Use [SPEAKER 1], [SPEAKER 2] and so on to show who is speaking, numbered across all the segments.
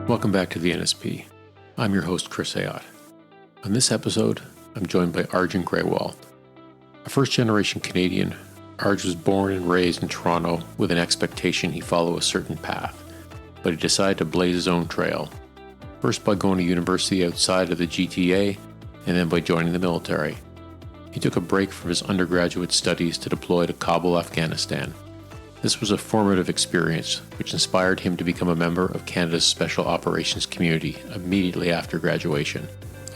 [SPEAKER 1] Welcome back to the NSP. I'm your host, Chris Ayotte. On this episode, I'm joined by Arjun Grewal. A first-generation Canadian, Arj was born and raised in Toronto with an expectation he follow a certain path, but he decided to blaze his own trail, first by going to university outside of the GTA, and then by joining the military. He took a break from his undergraduate studies to deploy to Kabul, Afghanistan. This was a formative experience, which inspired him to become a member of Canada's Special Operations community immediately after graduation.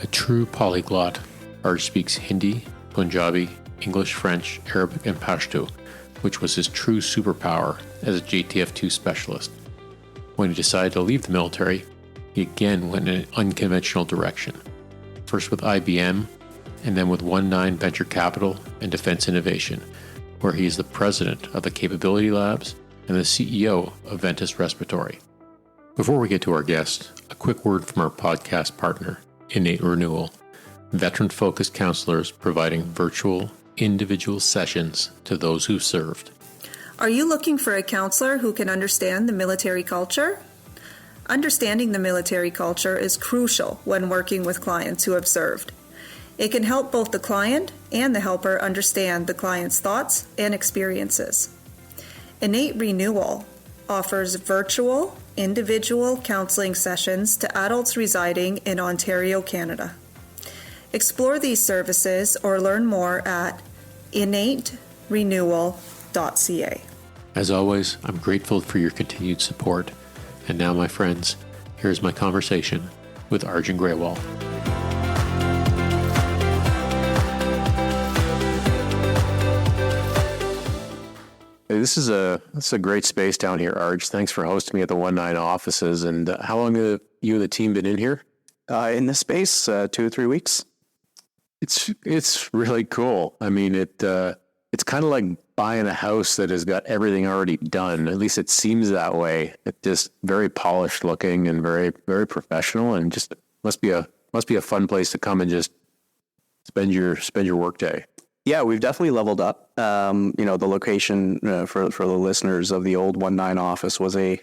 [SPEAKER 1] A true polyglot, Arj speaks Hindi, Punjabi, English, French, Arabic, and Pashto, which was his true superpower as a JTF2 Specialist. When he decided to leave the military, he again went in an unconventional direction, first with IBM, and then with 19 Venture Capital and Defense Innovation, where he is the president of the Capability Labs and the CEO of Ventus Respiratory. Before we get to our guest, a quick word from our podcast partner, Innate Renewal, veteran-focused counselors providing virtual, individual sessions to those who've served.
[SPEAKER 2] Are you looking for a counselor who can understand the military culture? Understanding the military culture is crucial when working with clients who have served. It can help both the client and the helper understand the client's thoughts and experiences. Innate Renewal offers virtual, individual counseling sessions to adults residing in Ontario, Canada. Explore these services or learn more at innaterenewal.ca.
[SPEAKER 1] As always, I'm grateful for your continued support. And now, my friends, here's my conversation with Arjun Grewal. This is a great space down here, Arj. Thanks for hosting me at the 19 offices. And how long have you and the team been in here?
[SPEAKER 3] In this space, 2 or 3 weeks.
[SPEAKER 1] It's really cool. I mean, it's kind of like buying a house that has got everything already done. At least it seems that way. It's just very polished looking and very, very professional, and just must be a fun place to come and just spend your work day.
[SPEAKER 3] Yeah, we've definitely leveled up. The location for the listeners of the old 19 office was a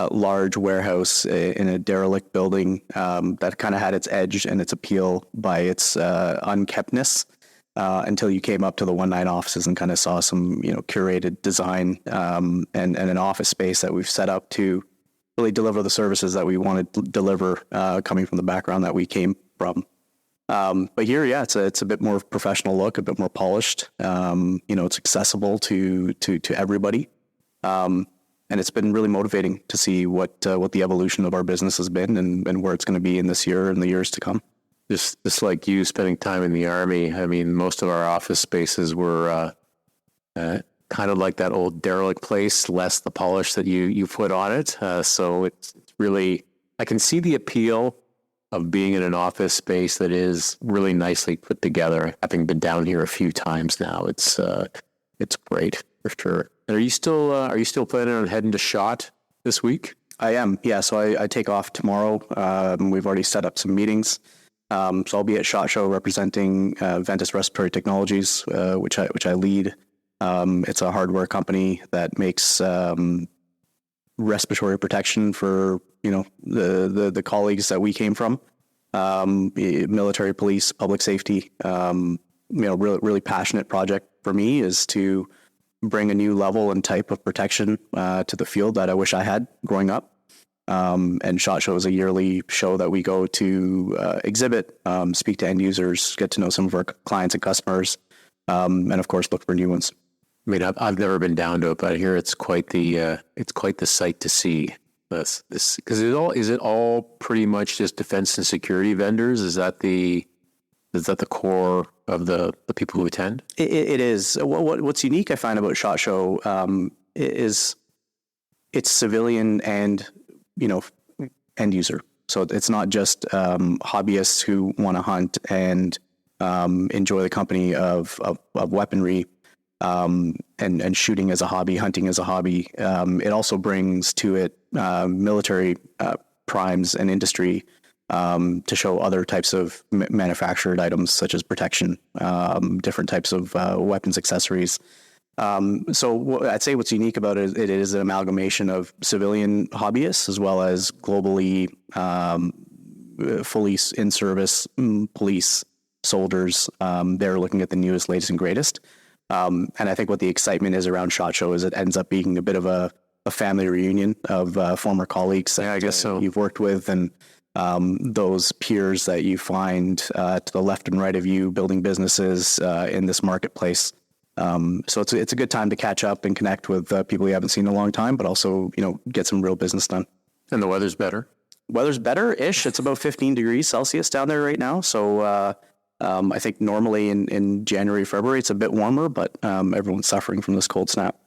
[SPEAKER 3] large warehouse in a derelict building that kind of had its edge and its appeal by its unkeptness until you came up to the 19 offices and kind of saw some curated design and an office space that we've set up to really deliver the services that we wanted to deliver coming from the background that we came from. But here, yeah, it's a bit more professional look, a bit more polished. It's accessible to everybody. And it's been really motivating to see what the evolution of our business has been and where it's going to be in this year and the years to come.
[SPEAKER 1] Just like you spending time in the Army, I mean, most of our office spaces were kind of like that old derelict place, less the polish that you put on it. So it's really, I can see the appeal of being in an office space that is really nicely put together. Having been down here a few times now, it's great for sure. And are you still planning on heading to SHOT this week?
[SPEAKER 3] I am, yeah. So I take off tomorrow. We've already set up some meetings. So I'll be at SHOT Show representing Ventus Respiratory Technologies, which I lead. It's a hardware company that makes respiratory protection for the colleagues that we came from, military, police, public safety. Really passionate project for me is to bring a new level and type of protection to the field that I wish I had growing up. And SHOT Show is a yearly show that we go to exhibit, speak to end users, get to know some of our clients and customers, and of course look for new ones.
[SPEAKER 1] I mean, I've never been down to it, but I hear it's quite the sight to see. This because is it all pretty much just defense and security vendors? Is that the core of the people who attend?
[SPEAKER 3] It is. What's unique I find about SHOT Show is it's civilian and end user. So it's not just hobbyists who want to hunt and enjoy the company of weaponry. And shooting as a hobby, hunting as a hobby. It also brings to it military primes and industry to show other types of manufactured items such as protection, different types of weapons accessories. I'd say what's unique about it is an amalgamation of civilian hobbyists as well as globally fully in service police soldiers. They're looking at the newest, latest, and greatest. And I think what the excitement is around SHOT Show is it ends up being a bit of a family reunion of former colleagues that
[SPEAKER 1] I guess so.
[SPEAKER 3] You've worked with, and those peers that you find to the left and right of you building businesses in this marketplace. So it's a good time to catch up and connect with people you haven't seen in a long time, but also, get some real business done.
[SPEAKER 1] And the weather's better?
[SPEAKER 3] Weather's better-ish. It's about 15 degrees Celsius down there right now. So I think normally in January, February, it's a bit warmer, but everyone's suffering from this cold snap.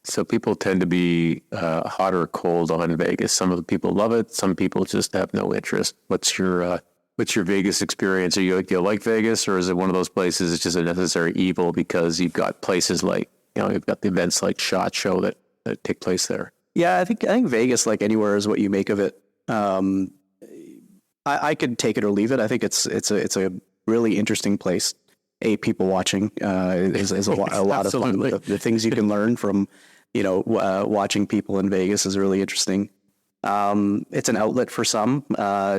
[SPEAKER 1] So people tend to be hot or cold on Vegas. Some of the people love it. Some people just have no interest. What's your Vegas experience? Do you like Vegas, or is it one of those places it's just a necessary evil because you've got places like, you've got the events like SHOT Show that take place there?
[SPEAKER 3] Yeah, I think Vegas, like anywhere, is what you make of it. I could take it or leave it. I think it's a really interesting place. People watching is a lot of fun. The things you can learn from watching people in Vegas is really interesting. It's an outlet for some,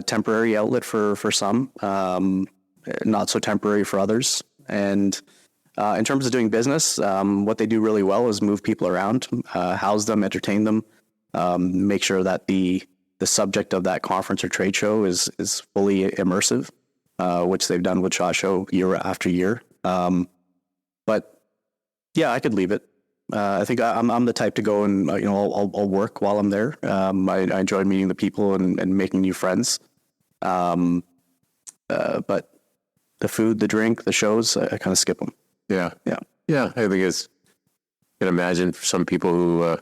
[SPEAKER 3] temporary outlet for some, not so temporary for others. And in terms of doing business, what they do really well is move people around, house them, entertain them, make sure that the subject of that conference or trade show is fully immersive, which they've done with SHOT Show year after year. But yeah, I could leave it. I think I'm the type to go and I'll work while I'm there. I enjoy meeting the people and making new friends. But the food, the drink, the shows, I kind of skip them.
[SPEAKER 1] Yeah. I think you can imagine for some people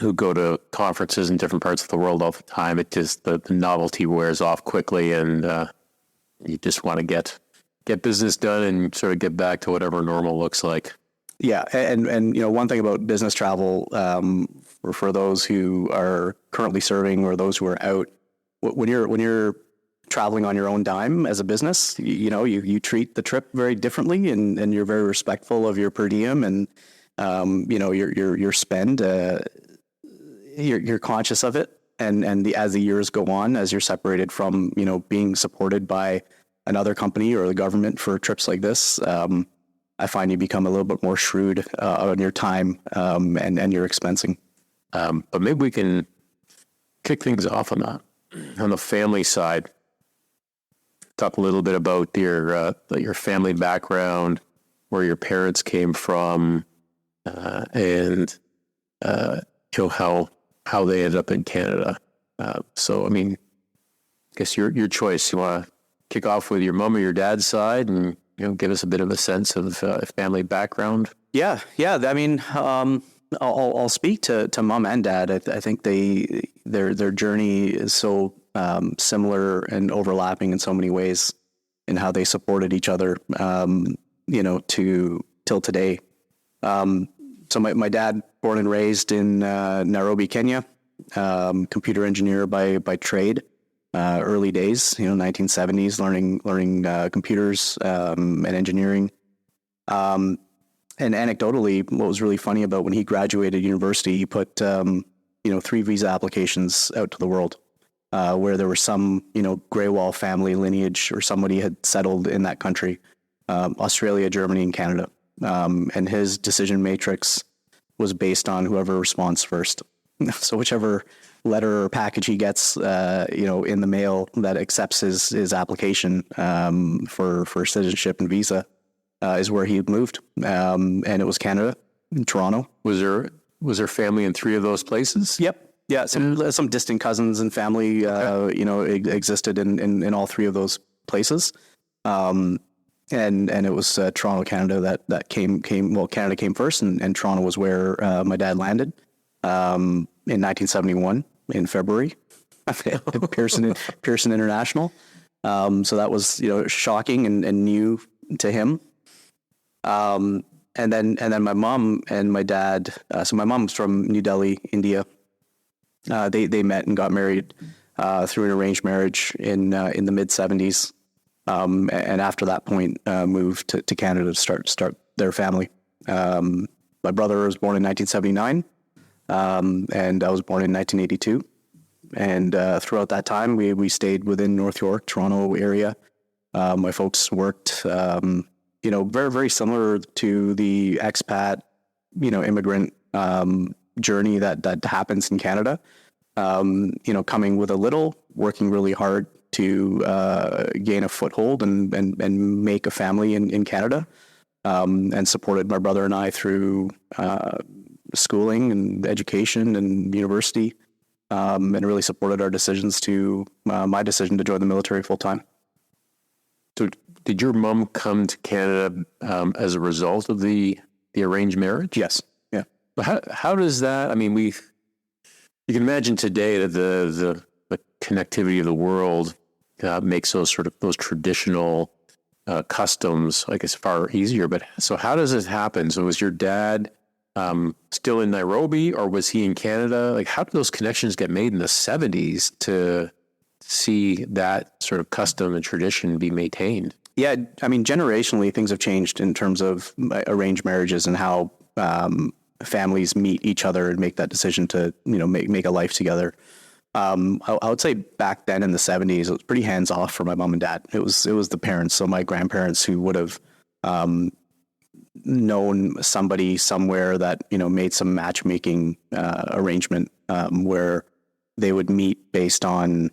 [SPEAKER 1] who go to conferences in different parts of the world all the time, it just the novelty wears off quickly, and you just want to get business done and sort of get back to whatever normal looks like.
[SPEAKER 3] Yeah, and one thing about business travel, for those who are currently serving or those who are out, when you're traveling on your own dime as a business, you treat the trip very differently, and you're very respectful of your per diem and your spend. You're conscious of it, and as the years go on, as you're separated from being supported by another company or the government for trips like this, I find you become a little bit more shrewd on your time and your expensing.
[SPEAKER 1] But maybe we can kick things off on the family side. Talk a little bit about your family background, where your parents came from, and how they ended up in Canada. So, I mean, I guess your choice. You want to kick off with your mom or your dad's side, and give us a bit of a sense of family background.
[SPEAKER 3] Yeah. I mean, I'll speak to mom and dad. I think their journey is so similar and overlapping in so many ways in how they supported each other, till today. So my dad, born and raised in Nairobi, Kenya, computer engineer by trade. Early days, 1970s, learning computers and engineering. And anecdotally, what was really funny about when he graduated university, he put 3 visa applications out to the world, where there were some Grewal family lineage or somebody had settled in that country, Australia, Germany, and Canada. And his decision matrix was based on whoever responds first. So whichever letter or package he gets, in the mail that accepts his application for citizenship and visa, is where he moved. And it was Canada, in Toronto.
[SPEAKER 1] Was there family in 3 of those places?
[SPEAKER 3] Yep. Yeah. Some distant cousins and family, existed in all 3 of those places. And it was Toronto, Canada that came. Well, Canada came first, and Toronto was where my dad landed in 1971 in February, Pearson International. So that was shocking and new to him. And then my mom and my dad. So my mom's from New Delhi, India. They met and got married through an arranged marriage in the mid 70s. And after that point, moved to Canada to start their family. My brother was born in 1979, and I was born in 1982. And throughout that time, we stayed within North York, Toronto area. My folks worked, very, very similar to the expat, immigrant journey that happens in Canada. Coming with a little, working really hard to gain a foothold and make a family in Canada, and supported my brother and I through schooling and education and university, and really supported our decisions to my decision to join the military full time.
[SPEAKER 1] So did your mom come to Canada as a result of the arranged marriage?
[SPEAKER 3] Yes. Yeah.
[SPEAKER 1] But how does that, I mean, you can imagine today that the connectivity of the world makes those traditional customs, I guess, far easier. But so how does it happen? So was your dad still in Nairobi, or was he in Canada? Like, how did those connections get made in the 70s to see that sort of custom and tradition be maintained?
[SPEAKER 3] Yeah, I mean, generationally, things have changed in terms of arranged marriages and how families meet each other and make that decision to, make a life together. I would say back then in the 70s, it was pretty hands off for my mom and dad. It was the parents, so my grandparents, who would have known somebody somewhere that made some matchmaking arrangement where they would meet based on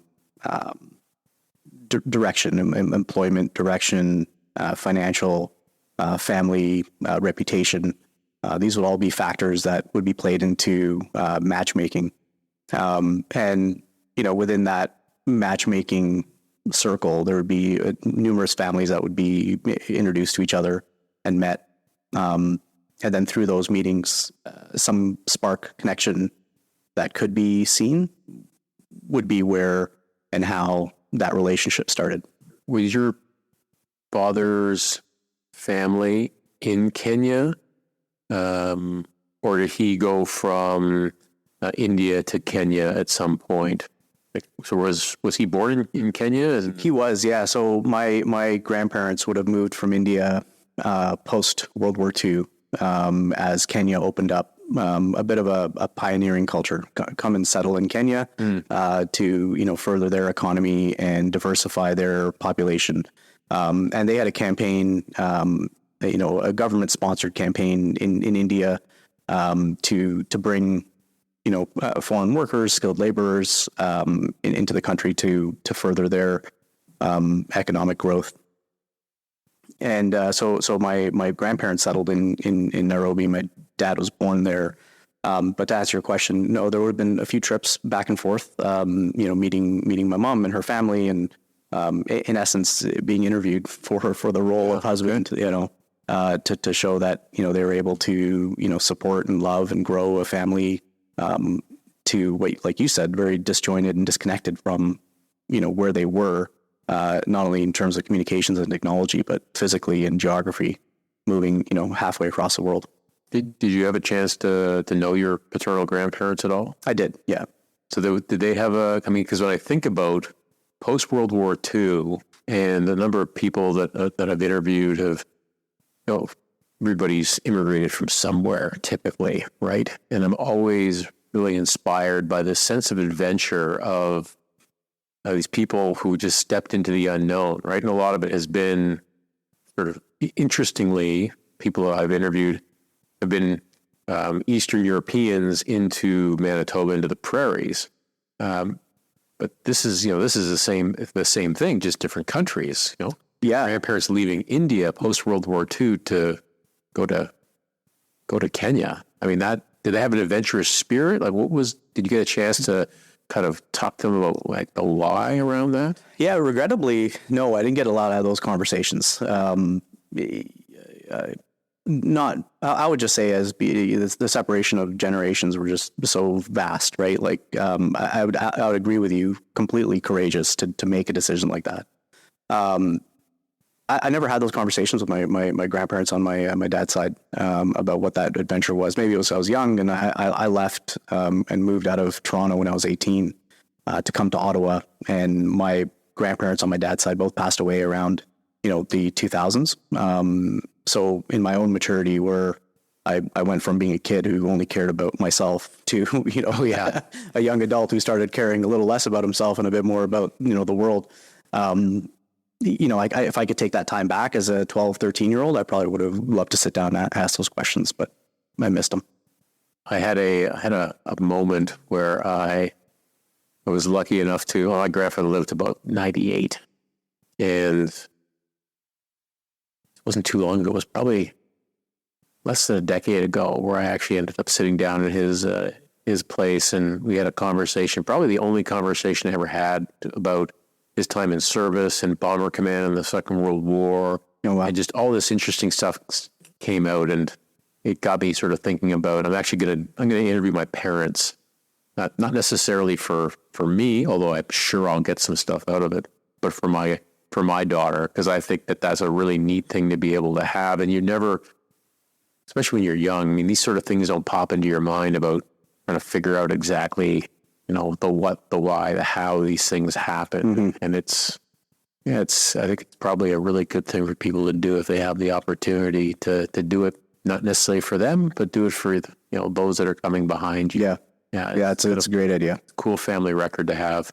[SPEAKER 3] direction, employment direction, financial, family, reputation. These would all be factors that would be played into matchmaking. And, within that matchmaking circle, there would be numerous families that would be introduced to each other and met. And then through those meetings, some spark connection that could be seen would be where and how that relationship started.
[SPEAKER 1] Was your father's family in Kenya? Or did he go from India to Kenya at some point? So was he born in Kenya?
[SPEAKER 3] He was, yeah. So my grandparents would have moved from India post World War II as Kenya opened up. A bit of a pioneering culture, come and settle in Kenya to further their economy and diversify their population. And they had a campaign, a government sponsored campaign in India to bring foreign workers, skilled laborers into the country to further their economic growth. And so my grandparents settled in Nairobi. My dad was born there. But to answer your question, no, there would have been a few trips back and forth, meeting my mom and her family, and in essence, being interviewed for the role of husband, to show that, they were able to, support and love and grow a family to what, like you said, very disjointed and disconnected from, where they were. Not only in terms of communications and technology, but physically and geography, moving, halfway across the world.
[SPEAKER 1] Did you have a chance to know your paternal grandparents at all?
[SPEAKER 3] I did, yeah.
[SPEAKER 1] So did they have because when I think about post-World War II and the number of people that I've interviewed have, everybody's immigrated from somewhere typically, right? And I'm always really inspired by this sense of adventure of these people who just stepped into the unknown, right? And a lot of it has been sort of, interestingly, people I've interviewed have been Eastern Europeans into Manitoba, into the prairies. But this is the same thing, just different countries, Yeah. Grandparents leaving India post World War II to go to Kenya. I mean, did they have an adventurous spirit? Like, did you get a chance to kind of talk to them about like the why around that?
[SPEAKER 3] Yeah, regrettably, no, I didn't get a lot out of those conversations. I would just say the separation of generations were just so vast, right? Like, I would agree with you, completely courageous to make a decision like that. I never had those conversations with my grandparents on my dad's side about what that adventure was. Maybe it was I was young and I left and moved out of Toronto when I was 18 to come to Ottawa. And my grandparents on my dad's side both passed away around the 2000s. So in my own maturity, where I went from being a kid who only cared about myself to, a young adult who started caring a little less about himself and a bit more about, the world. If I could take that time back as a 12, 13-year-old, I probably would have loved to sit down and ask those questions, but I missed them.
[SPEAKER 1] I had a moment where I was lucky enough to, my grandfather lived to about 98, and it wasn't too long ago. It was probably less than a decade ago where I actually ended up sitting down at his place, and we had a conversation, probably the only conversation I ever had about his time in service and Bomber Command in the Second World War. And just all this interesting stuff came out, and it got me sort of thinking about, I'm going to interview my parents, not necessarily for me, although I'm sure I'll get some stuff out of it, but for my daughter, because I think that's a really neat thing to be able to have. And you never, especially when you're young, I mean, these sort of things don't pop into your mind about trying to figure out exactly, the what, the why, the how these things happen. Mm-hmm. And I think it's probably a really good thing for people to do if they have the opportunity to do it, not necessarily for them, but do it for, those that are coming behind you.
[SPEAKER 3] Yeah. It's a great idea.
[SPEAKER 1] Cool family record to have.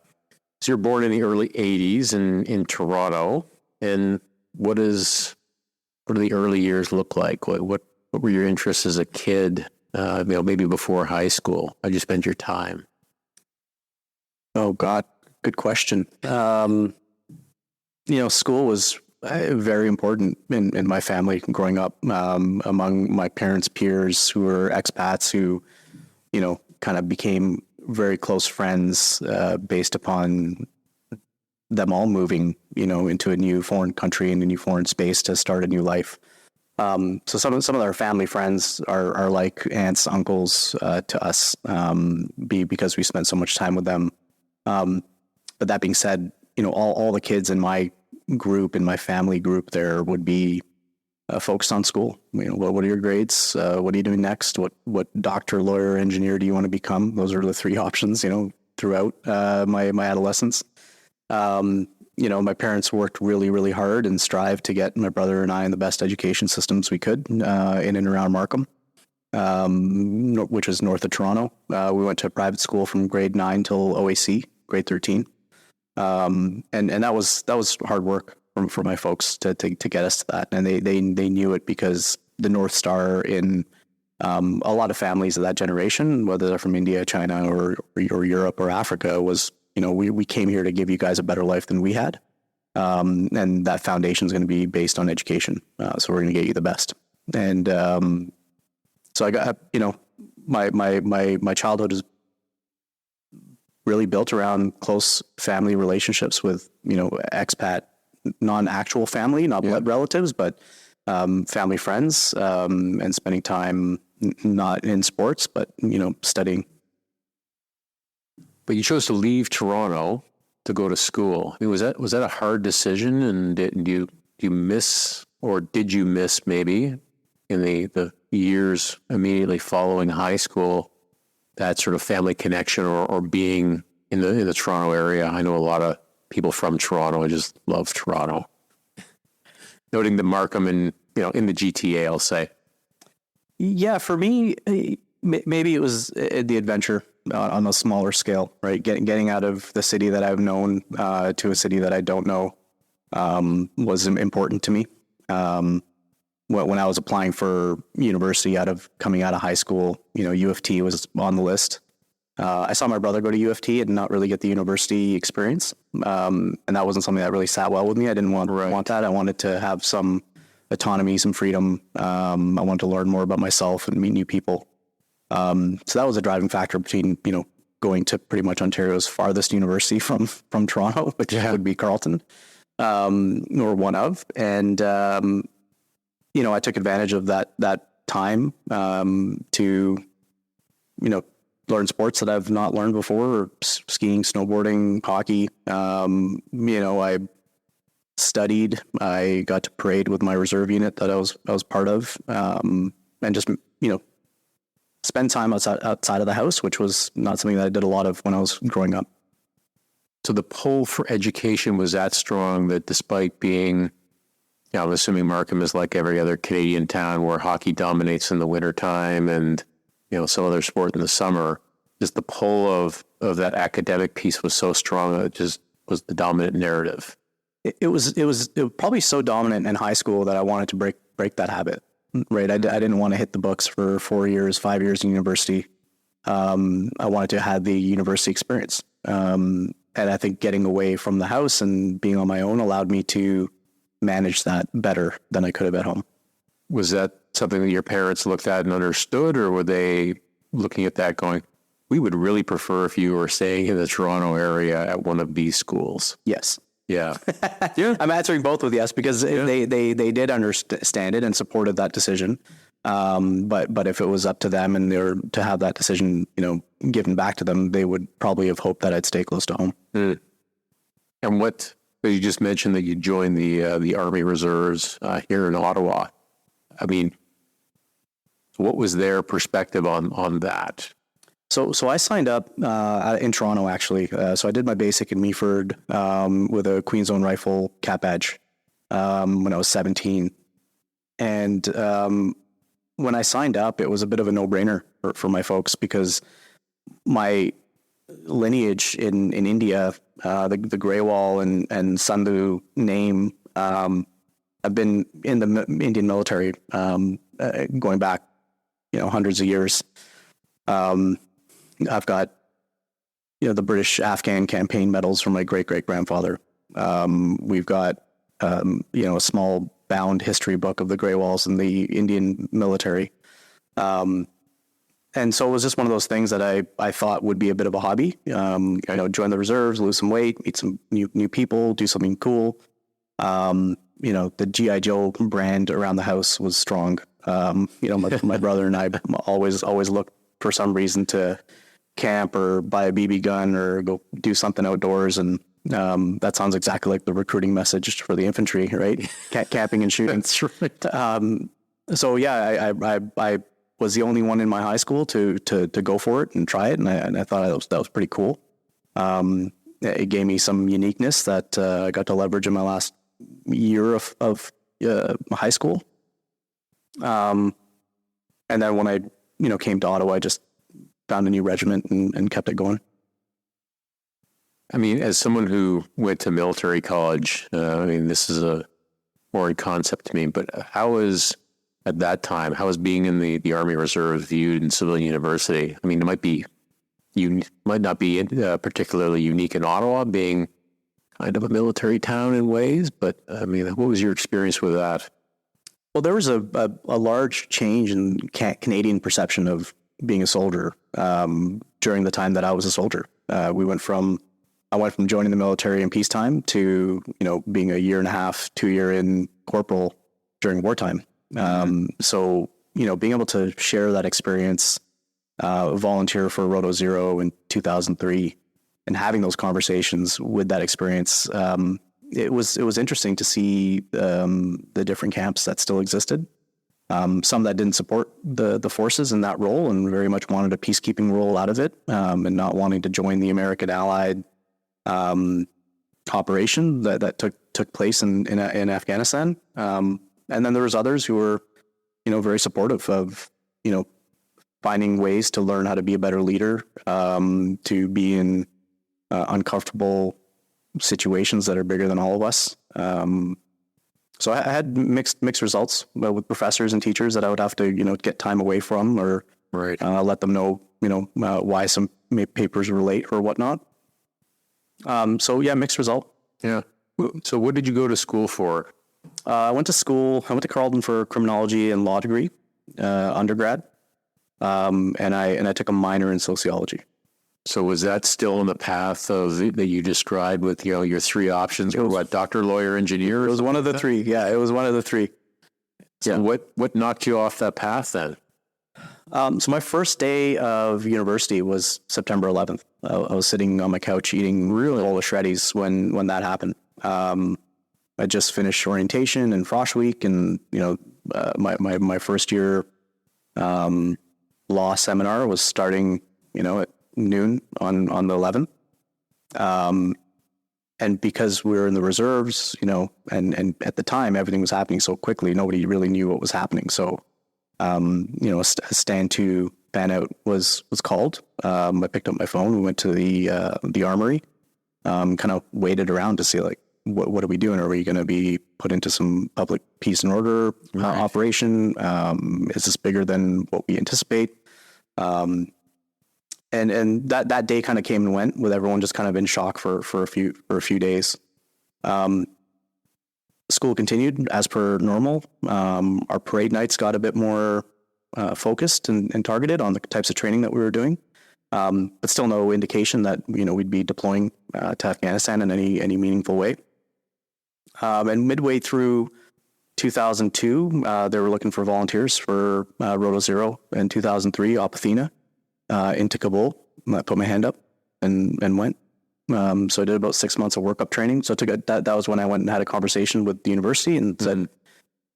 [SPEAKER 1] So you're born in the early 80s in Toronto. And what do the early years look like? What were your interests as a kid? Maybe before high school? How'd you spend your time?
[SPEAKER 3] Oh God, good question. School was very important in my family growing up, among my parents' peers who were expats who, kind of became very close friends, based upon them all moving, into a new foreign country and a new foreign space to start a new life. So some of our family friends are like aunts, uncles, to us, because we spent so much time with them. But that being said, all the kids in my group, in my family group there would be focused on school. What are your grades? What are you doing next? What doctor, lawyer, engineer do you want to become? Those are the three options, throughout my adolescence. My parents worked really, really hard and strived to get my brother and I in the best education systems we could in and around Markham, which is north of Toronto. We went to a private school from grade 9 till OAC, grade 13. And that was hard work for my folks to get us to that. And they knew it because the North Star in a lot of families of that generation, whether they're from India, China, or Europe or Africa, was, we came here to give you guys a better life than we had. And that foundation is going to be based on education. So we're going to get you the best. And so I got, my childhood is really built around close family relationships with, expat, non-actual family, not blood relatives, but family friends, and spending time not in sports, but, studying. But you chose to leave Toronto to go to school. I mean, was that a hard decision? And did you miss maybe in the years immediately following high school, that sort of family connection or being in the Toronto area? I know a lot of people from Toronto. I just love Toronto. Noting that Markham and, in the GTA, I'll say. Yeah, for me, maybe it was the adventure on a smaller scale, right? Getting out of the city that I've known to a city that I don't know was important to me. When I was applying for university coming out of high school, U of T was on the list. I saw my brother go to U of T and not really get the university experience. And that wasn't something that really sat well with me. I didn't want that. I wanted to have some autonomy, some freedom. I wanted to learn more about myself and meet new people. So that was a driving factor between, going to pretty much Ontario's farthest university from Toronto, which would be Carleton, or one of. And, I took advantage of that time to, learn sports that I've not learned before, skiing, snowboarding, hockey. I studied. I got to parade with my reserve unit that I was part of, and just spend time outside of the house, which was not something that I did a lot of when I was growing up. So the pull for education was that strong that despite being
[SPEAKER 1] Yeah, I'm assuming Markham is like every other Canadian town where hockey dominates in the wintertime and, some other sport in the summer. Just the pull of that academic piece was so strong. It just was the dominant narrative.
[SPEAKER 3] It was probably so dominant in high school that I wanted to break that habit. Right. I didn't want to hit the books for 4 years, 5 years in university. I wanted to have the university experience. And I think getting away from the house and being on my own allowed me to manage that better than I could have at home.
[SPEAKER 1] Was that something that your parents looked at and understood, or were they looking at that going, we would really prefer if you were staying in the Toronto area at one of these schools?
[SPEAKER 3] Yes.
[SPEAKER 1] Yeah. Yeah.
[SPEAKER 3] I'm answering both with yes, because they did understand it and supported that decision. But if it was up to them and they were to have that decision, given back to them, they would probably have hoped that I'd stay close to home.
[SPEAKER 1] Mm. And you just mentioned that you joined the Army Reserves here in Ottawa. I mean, what was their perspective on that?
[SPEAKER 3] So I signed up in Toronto, actually. So I did my basic in Meaford with a Queen's Own rifle cap badge when I was 17. And when I signed up, it was a bit of a no-brainer for my folks, because my lineage in India, the Grewal and Sandhu name, I've been in the Indian military going back, hundreds of years. I've got, the British Afghan campaign medals from my great-great-grandfather. We've got, a small bound history book of the Grewals and the Indian military. And so it was just one of those things that I thought would be a bit of a hobby. Join the reserves, lose some weight, meet some new people, do something cool. The G.I. Joe brand around the house was strong. My brother and I always looked for some reason to camp or buy a BB gun or go do something outdoors. And that sounds exactly like the recruiting message for the infantry, right? Camping and shooting.
[SPEAKER 1] That's right.
[SPEAKER 3] So yeah, I was the only one in my high school to go for it and try it. And I thought that was pretty cool. It gave me some uniqueness that I got to leverage in my last year of high school. And then when I, came to Ottawa, I just found a new regiment and kept it going.
[SPEAKER 1] I mean, as someone who went to military college, this is a foreign concept to me, but how was being in the Army Reserves viewed in civilian university? I mean, it might not be particularly unique in Ottawa, being kind of a military town in ways, but what was your experience with that?
[SPEAKER 3] Well, there was a large change in Canadian perception of being a soldier during the time that I was a soldier. I went from joining the military in peacetime to, being a year and a half, 2 year in corporal during wartime. So, being able to share that experience, volunteer for Roto Zero in 2003 and having those conversations with that experience, it was interesting to see the different camps that still existed. Some that didn't support the forces in that role and very much wanted a peacekeeping role out of it, and not wanting to join the American Allied operation that took place in Afghanistan. And then there was others who were, very supportive of, finding ways to learn how to be a better leader, to be in uncomfortable situations that are bigger than all of us. So I had mixed results with professors and teachers that I would have to, get time away from or
[SPEAKER 1] right.
[SPEAKER 3] Let them know, why some papers were late or whatnot. So yeah, mixed result.
[SPEAKER 1] Yeah. So what did you go to school for?
[SPEAKER 3] I went to Carleton for a criminology and law degree, undergrad. And I took a minor in sociology.
[SPEAKER 1] So was that still in the path that you described with, your three options? Doctor, lawyer, engineer?
[SPEAKER 3] It was one of the three. Yeah, it was one of the three.
[SPEAKER 1] So yeah. What knocked you off that path then?
[SPEAKER 3] So my first day of university was September 11th. I was sitting on my couch eating a bowl of Shreddies when that happened. I just finished orientation and Frosh Week, and my first year law seminar was starting at noon on the 11th. And because we were in the reserves, and at the time everything was happening so quickly, nobody really knew what was happening. So, a stand to fan out was called. I picked up my phone. We went to the armory, kind of waited around to see like, what are we doing? Are we going to be put into some public peace and order operation? Is this bigger than what we anticipate? And that day kind of came and went with everyone just kind of in shock for a few days. School continued as per normal. Our parade nights got a bit more focused and targeted on the types of training that we were doing. But still no indication that, we'd be deploying to Afghanistan in any meaningful way. And midway through 2002, they were looking for volunteers for Roto Zero. In 2003, Apathina into Kabul. I put my hand up and went. So I did about 6 months of workup training. So that was when I went and had a conversation with the university and said,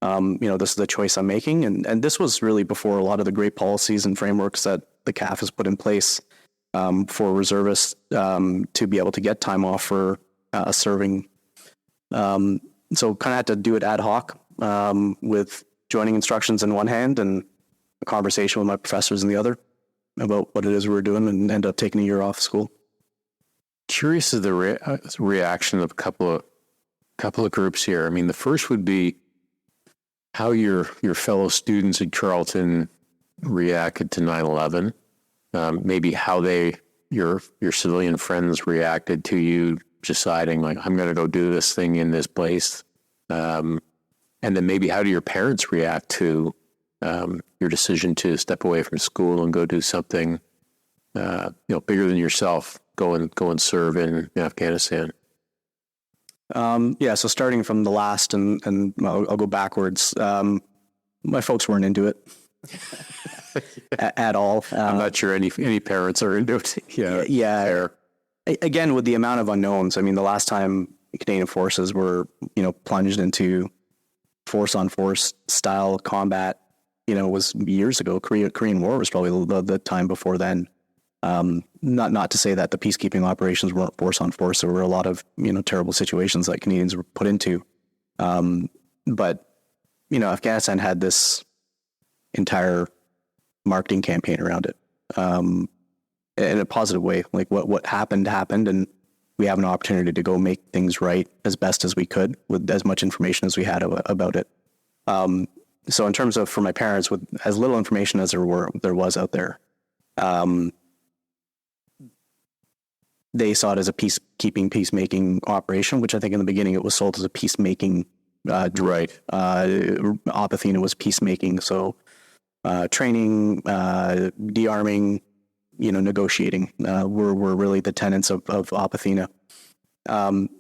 [SPEAKER 3] this is the choice I'm making. And this was really before a lot of the great policies and frameworks that the CAF has put in place for reservists to be able to get time off for serving. So kind of had to do it ad hoc with joining instructions in one hand and a conversation with my professors in the other about what it is we were doing, and ended up taking a year off school.
[SPEAKER 1] Curious of the reaction of a couple of groups here. I mean, the first would be how your fellow students at Carleton reacted to 9/11. Maybe how your civilian friends reacted to you deciding like, I'm going to go do this thing in this place. And then maybe how do your parents react to your decision to step away from school and go do something, bigger than yourself, go and serve in Afghanistan?
[SPEAKER 3] So starting from the last and I'll go backwards. My folks weren't into it at all.
[SPEAKER 1] I'm not sure any parents are into it.
[SPEAKER 3] Yeah. Fair. Again, with the amount of unknowns, I mean, the last time Canadian forces were, plunged into force on force style combat, was years ago. Korean War was probably the time before then. Not to say that the peacekeeping operations weren't force on force. There were a lot of, terrible situations that Canadians were put into. But, Afghanistan had this entire marketing campaign around it. In a positive way, like what happened, and we have an opportunity to go make things right as best as we could with as much information as we had about it. So in terms of, for my parents, with as little information as there was out there, they saw it as a peacemaking operation, which I think in the beginning it was sold as a peacemaking.
[SPEAKER 1] Right.
[SPEAKER 3] Apathina was peacemaking. So training, de-arming, negotiating were really the tenets of Apathina.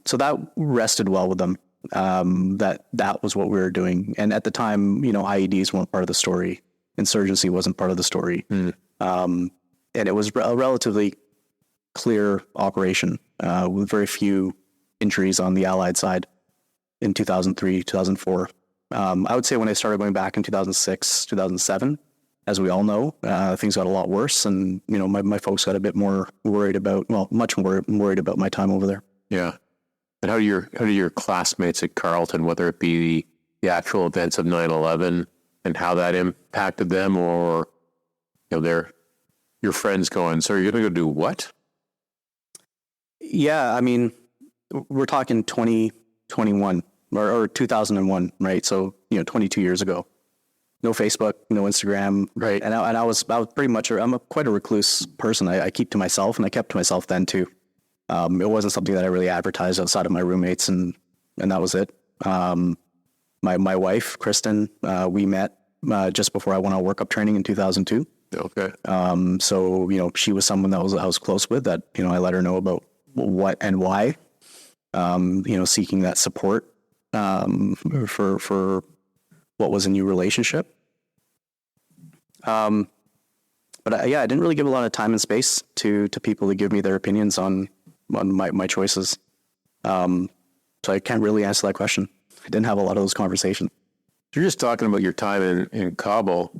[SPEAKER 3] So that rested well with them. That was what we were doing. And at the time, IEDs weren't part of the story. Insurgency wasn't part of the story. And it was a relatively clear operation with very few injuries on the Allied side in 2003, 2004. I would say when I started going back in 2006, 2007, as we all know, things got a lot worse. And, my folks got a bit more worried much more worried about my time over there.
[SPEAKER 1] Yeah. And how do your classmates at Carleton, whether it be the actual events of 9/11 and how that impacted them, or your friends going, so you're going to go do what?
[SPEAKER 3] Yeah, I mean, we're talking 2021 or 2001, right? So 22 years ago. No Facebook, no Instagram,
[SPEAKER 1] right?
[SPEAKER 3] And I was pretty much quite a recluse person. I keep to myself, and I kept to myself then too. It wasn't something that I really advertised outside of my roommates, and that was it. My wife, Kristen, we met just before I went on workup training in 2002.
[SPEAKER 1] Okay.
[SPEAKER 3] So she was someone that I was close with. That I let her know about what and why. Seeking that support for what was a new relationship. But I didn't really give a lot of time and space to people to give me their opinions on my choices. So I can't really answer that question. I didn't have a lot of those conversations.
[SPEAKER 1] You're just talking about your time in Kabul.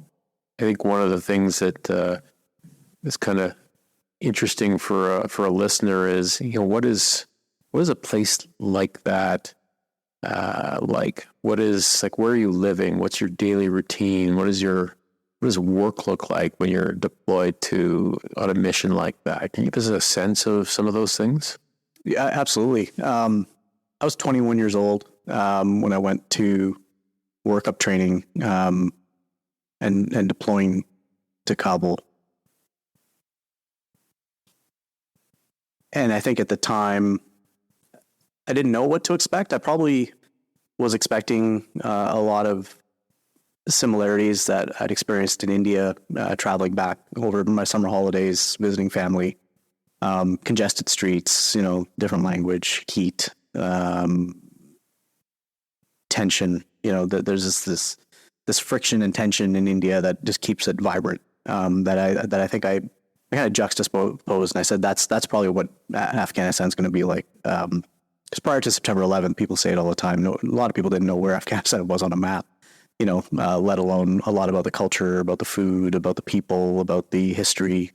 [SPEAKER 1] I think one of the things that is kind of interesting for a listener is, what is What is a place like that like? What is like? Where are you living? What's your daily routine? What does work look like when you're deployed on a mission like that? Can you give us a sense of some of those things?
[SPEAKER 3] Yeah, absolutely. I was 21 years old when I went to workup training and deploying to Kabul. And I think at the time, I didn't know what to expect. I probably was expecting a lot of similarities that I'd experienced in India, traveling back over my summer holidays, visiting family, congested streets, different language, heat, tension. There's this friction and tension in India that just keeps it vibrant. That I think I kind of juxtaposed, and I said that's probably what Afghanistan's going to be like. Because prior to September 11th, people say it all the time. A lot of people didn't know where Afghanistan was on a map. Let alone a lot about the culture, about the food, about the people, about the history,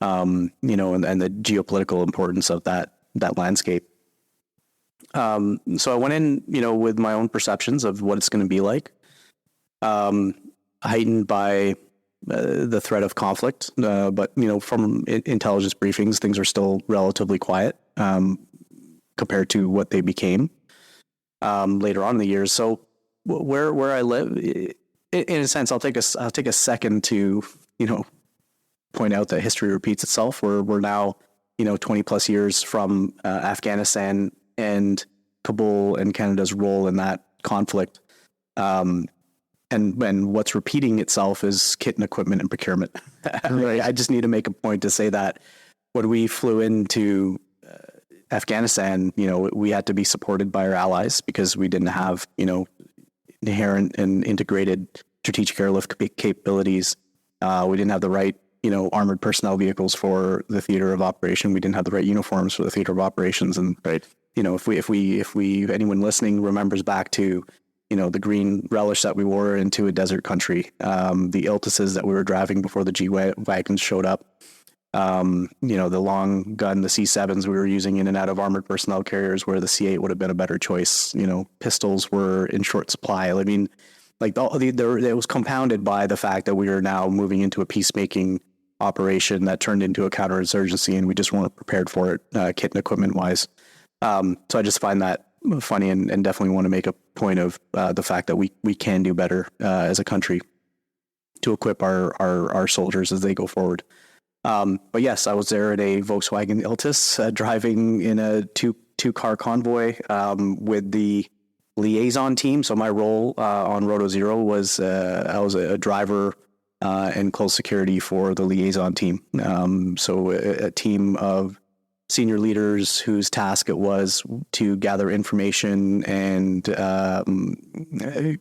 [SPEAKER 3] and the geopolitical importance of that landscape. So I went in, with my own perceptions of what it's going to be like, heightened by the threat of conflict. But, from intelligence briefings, things are still relatively quiet compared to what they became later on in the years. So where I live, in a sense, I'll take a second to, point out that history repeats itself. We're now, 20 plus years from Afghanistan and Kabul and Canada's role in that conflict. And what's repeating itself is kit and equipment and procurement. Right. I just need to make a point to say that when we flew into Afghanistan, we had to be supported by our allies because we didn't have, inherent and integrated strategic airlift capabilities. We didn't have the right, armored personnel vehicles for the theater of operation. We didn't have the right uniforms for the theater of operations. And,
[SPEAKER 1] right.
[SPEAKER 3] If anyone listening remembers back to, the green relish that we wore into a desert country, the Iltises that we were driving before the G-Wagons showed up, the long gun, the C7s we were using in and out of armored personnel carriers where the C8 would have been a better choice. Pistols were in short supply. I mean, it was compounded by the fact that we are now moving into a peacemaking operation that turned into a counterinsurgency, and we just weren't prepared for it, kit and equipment wise. So I just find that funny and definitely want to make a point of the fact that we can do better as a country to equip our soldiers as they go forward. But yes, I was there at a Volkswagen Iltis, driving in a two-car convoy with the liaison team. So my role on Roto Zero was I was a driver and close security for the liaison team. So a team of senior leaders whose task it was to gather information and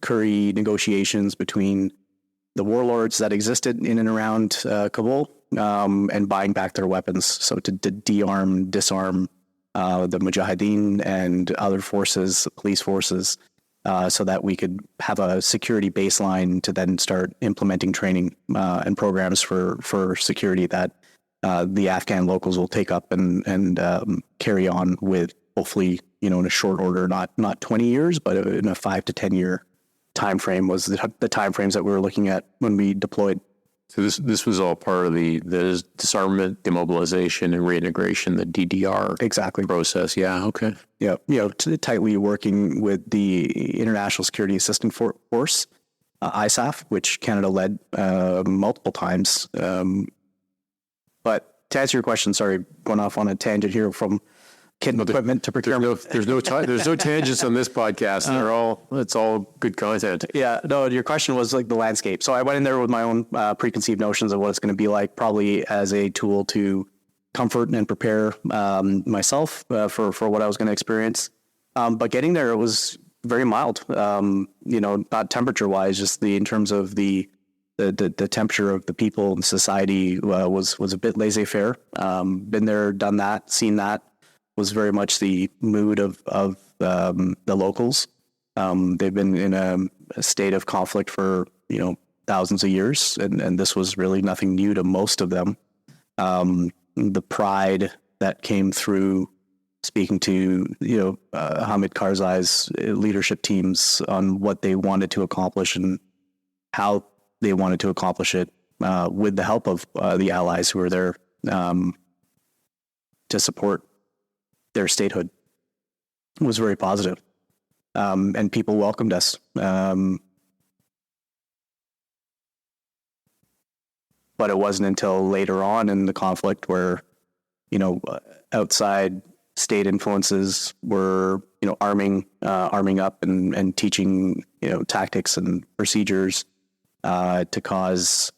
[SPEAKER 3] curry negotiations between the warlords that existed in and around Kabul and buying back their weapons. So to disarm the Mujahideen and other forces, police forces, so that we could have a security baseline to then start implementing training and programs for security that the Afghan locals will take up and carry on with, hopefully, in a short order, not 20 years, but in a 5 to 10 year time frame was the time frames that we were looking at when we deployed.
[SPEAKER 1] So this was all part of the disarmament, demobilization, and reintegration, the DDR
[SPEAKER 3] exactly process.
[SPEAKER 1] Yeah. Okay.
[SPEAKER 3] Yeah. Tightly working with the International Security Assistance Force, ISAF, which Canada led multiple times. But to answer your question, sorry, going off on a tangent here from kit and equipment to procurement.
[SPEAKER 1] There's no tangents on this podcast. It's all good content.
[SPEAKER 3] Yeah, no, your question was like the landscape. So I went in there with my own preconceived notions of what it's going to be like, probably as a tool to comfort and prepare myself for what I was going to experience. But getting there, it was very mild. Not temperature wise, just in terms of the temperature of the people and society was a bit laissez-faire. Been there, done that, seen that. Was very much the mood of the locals. They've been in a state of conflict for thousands of years, and this was really nothing new to most of them. The pride that came through speaking to, Hamid Karzai's leadership teams on what they wanted to accomplish and how they wanted to accomplish it, with the help of the allies who were there to support their statehood, was very positive. And people welcomed us. But it wasn't until later on in the conflict where, outside state influences were, arming up and teaching, tactics and procedures to cause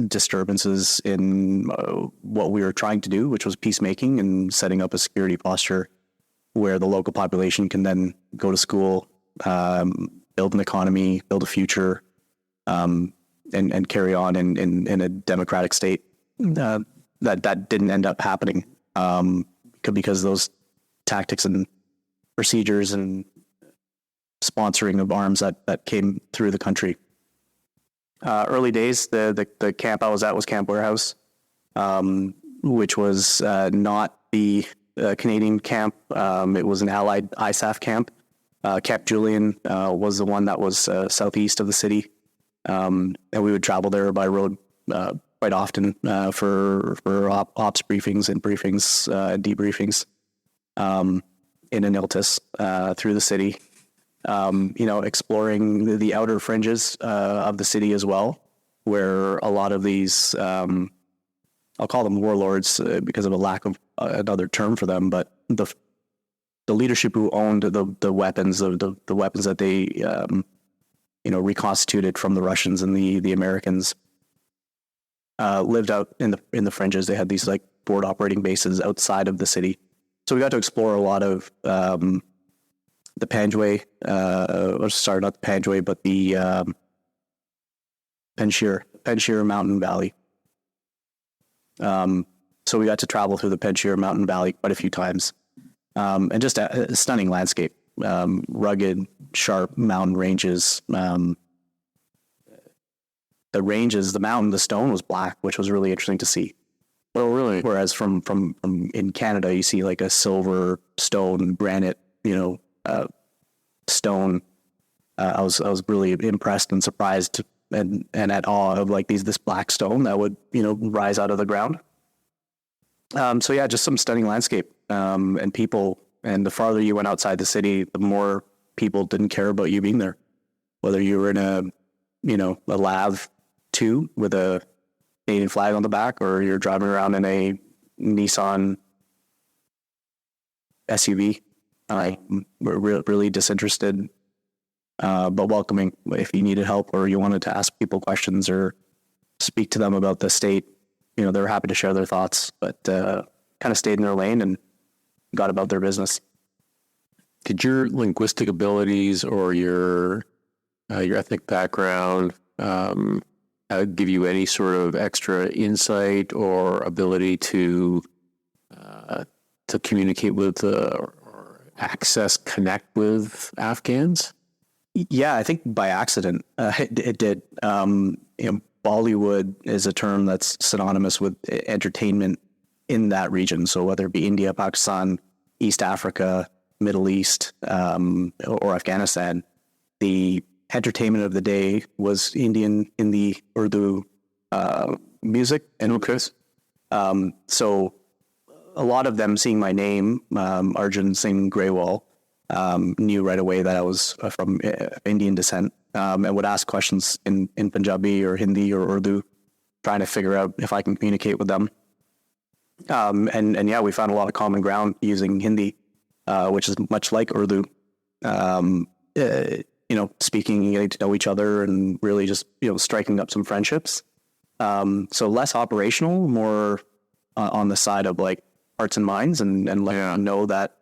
[SPEAKER 3] disturbances in what we were trying to do, which was peacemaking and setting up a security posture where the local population can then go to school, build an economy, build a future, and carry on in a democratic state. That didn't end up happening because those tactics and procedures and sponsoring of arms that came through the country. Early days, the camp I was at was Camp Warehouse, which was not the Canadian camp. It was an allied ISAF camp. Camp Julian was the one that was southeast of the city. And we would travel there by road quite often for ops briefings and briefings, debriefings in an iltis through the city. Exploring the outer fringes of the city as well, where a lot of these, I'll call them warlords because of a lack of another term for them, but the leadership who owned the weapons, the weapons that they reconstituted from the Russians and the Americans, lived out in the fringes. They had these like forward operating bases outside of the city, so we got to explore a lot of the Panjway, not the Panjway, but the Panjshir Mountain Valley. So we got to travel through the Panjshir Mountain Valley quite a few times, and just a stunning landscape, rugged, sharp mountain ranges. The mountain, the stone was black, which was really interesting to see.
[SPEAKER 1] Oh, really?
[SPEAKER 3] Whereas from in Canada, you see like a silver stone, granite, stone. I was really impressed and surprised and at awe of like this black stone that would rise out of the ground. So yeah, just some stunning landscape and people. And the farther you went outside the city, the more people didn't care about you being there, whether you were in a LAV 2 with a Canadian flag on the back, or you're driving around in a Nissan SUV. We're really disinterested, but welcoming. If you needed help or you wanted to ask people questions or speak to them about the state, they were happy to share their thoughts, but kind of stayed in their lane and got about their business.
[SPEAKER 1] Did your linguistic abilities or your ethnic background give you any sort of extra insight or ability to communicate with or connect with Afghans?
[SPEAKER 3] Yeah, I think by accident it did. Bollywood is a term that's synonymous with entertainment in that region. So whether it be India, Pakistan, East Africa, Middle East, or Afghanistan, the entertainment of the day was Indian, Hindi, Urdu music and hookahs. So a lot of them seeing my name, Arjun Grewal, knew right away that I was from Indian descent, and would ask questions in Punjabi or Hindi or Urdu, trying to figure out if I can communicate with them. And yeah, we found a lot of common ground using Hindi, which is much like Urdu. Speaking, getting to know each other, and really just striking up some friendships. So less operational, more on the side of like hearts and minds, and letting them know that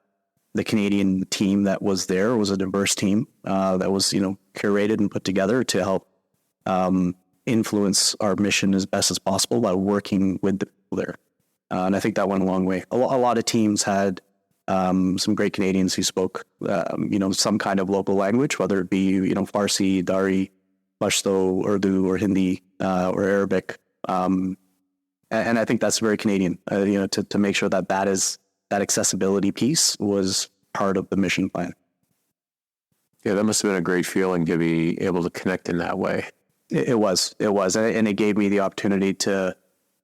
[SPEAKER 3] the Canadian team that was there was a diverse team that was curated and put together to help influence our mission as best as possible by working with the people there. And I think that went a long way. A lot of teams had some great Canadians who spoke, some kind of local language, whether it be, Farsi, Dari, Pashto, Urdu, or Hindi, or Arabic. And I think that's very Canadian, to make sure that is accessibility piece was part of the mission plan.
[SPEAKER 1] Yeah, that must have been a great feeling to be able to connect in that way.
[SPEAKER 3] It was, and it gave me the opportunity to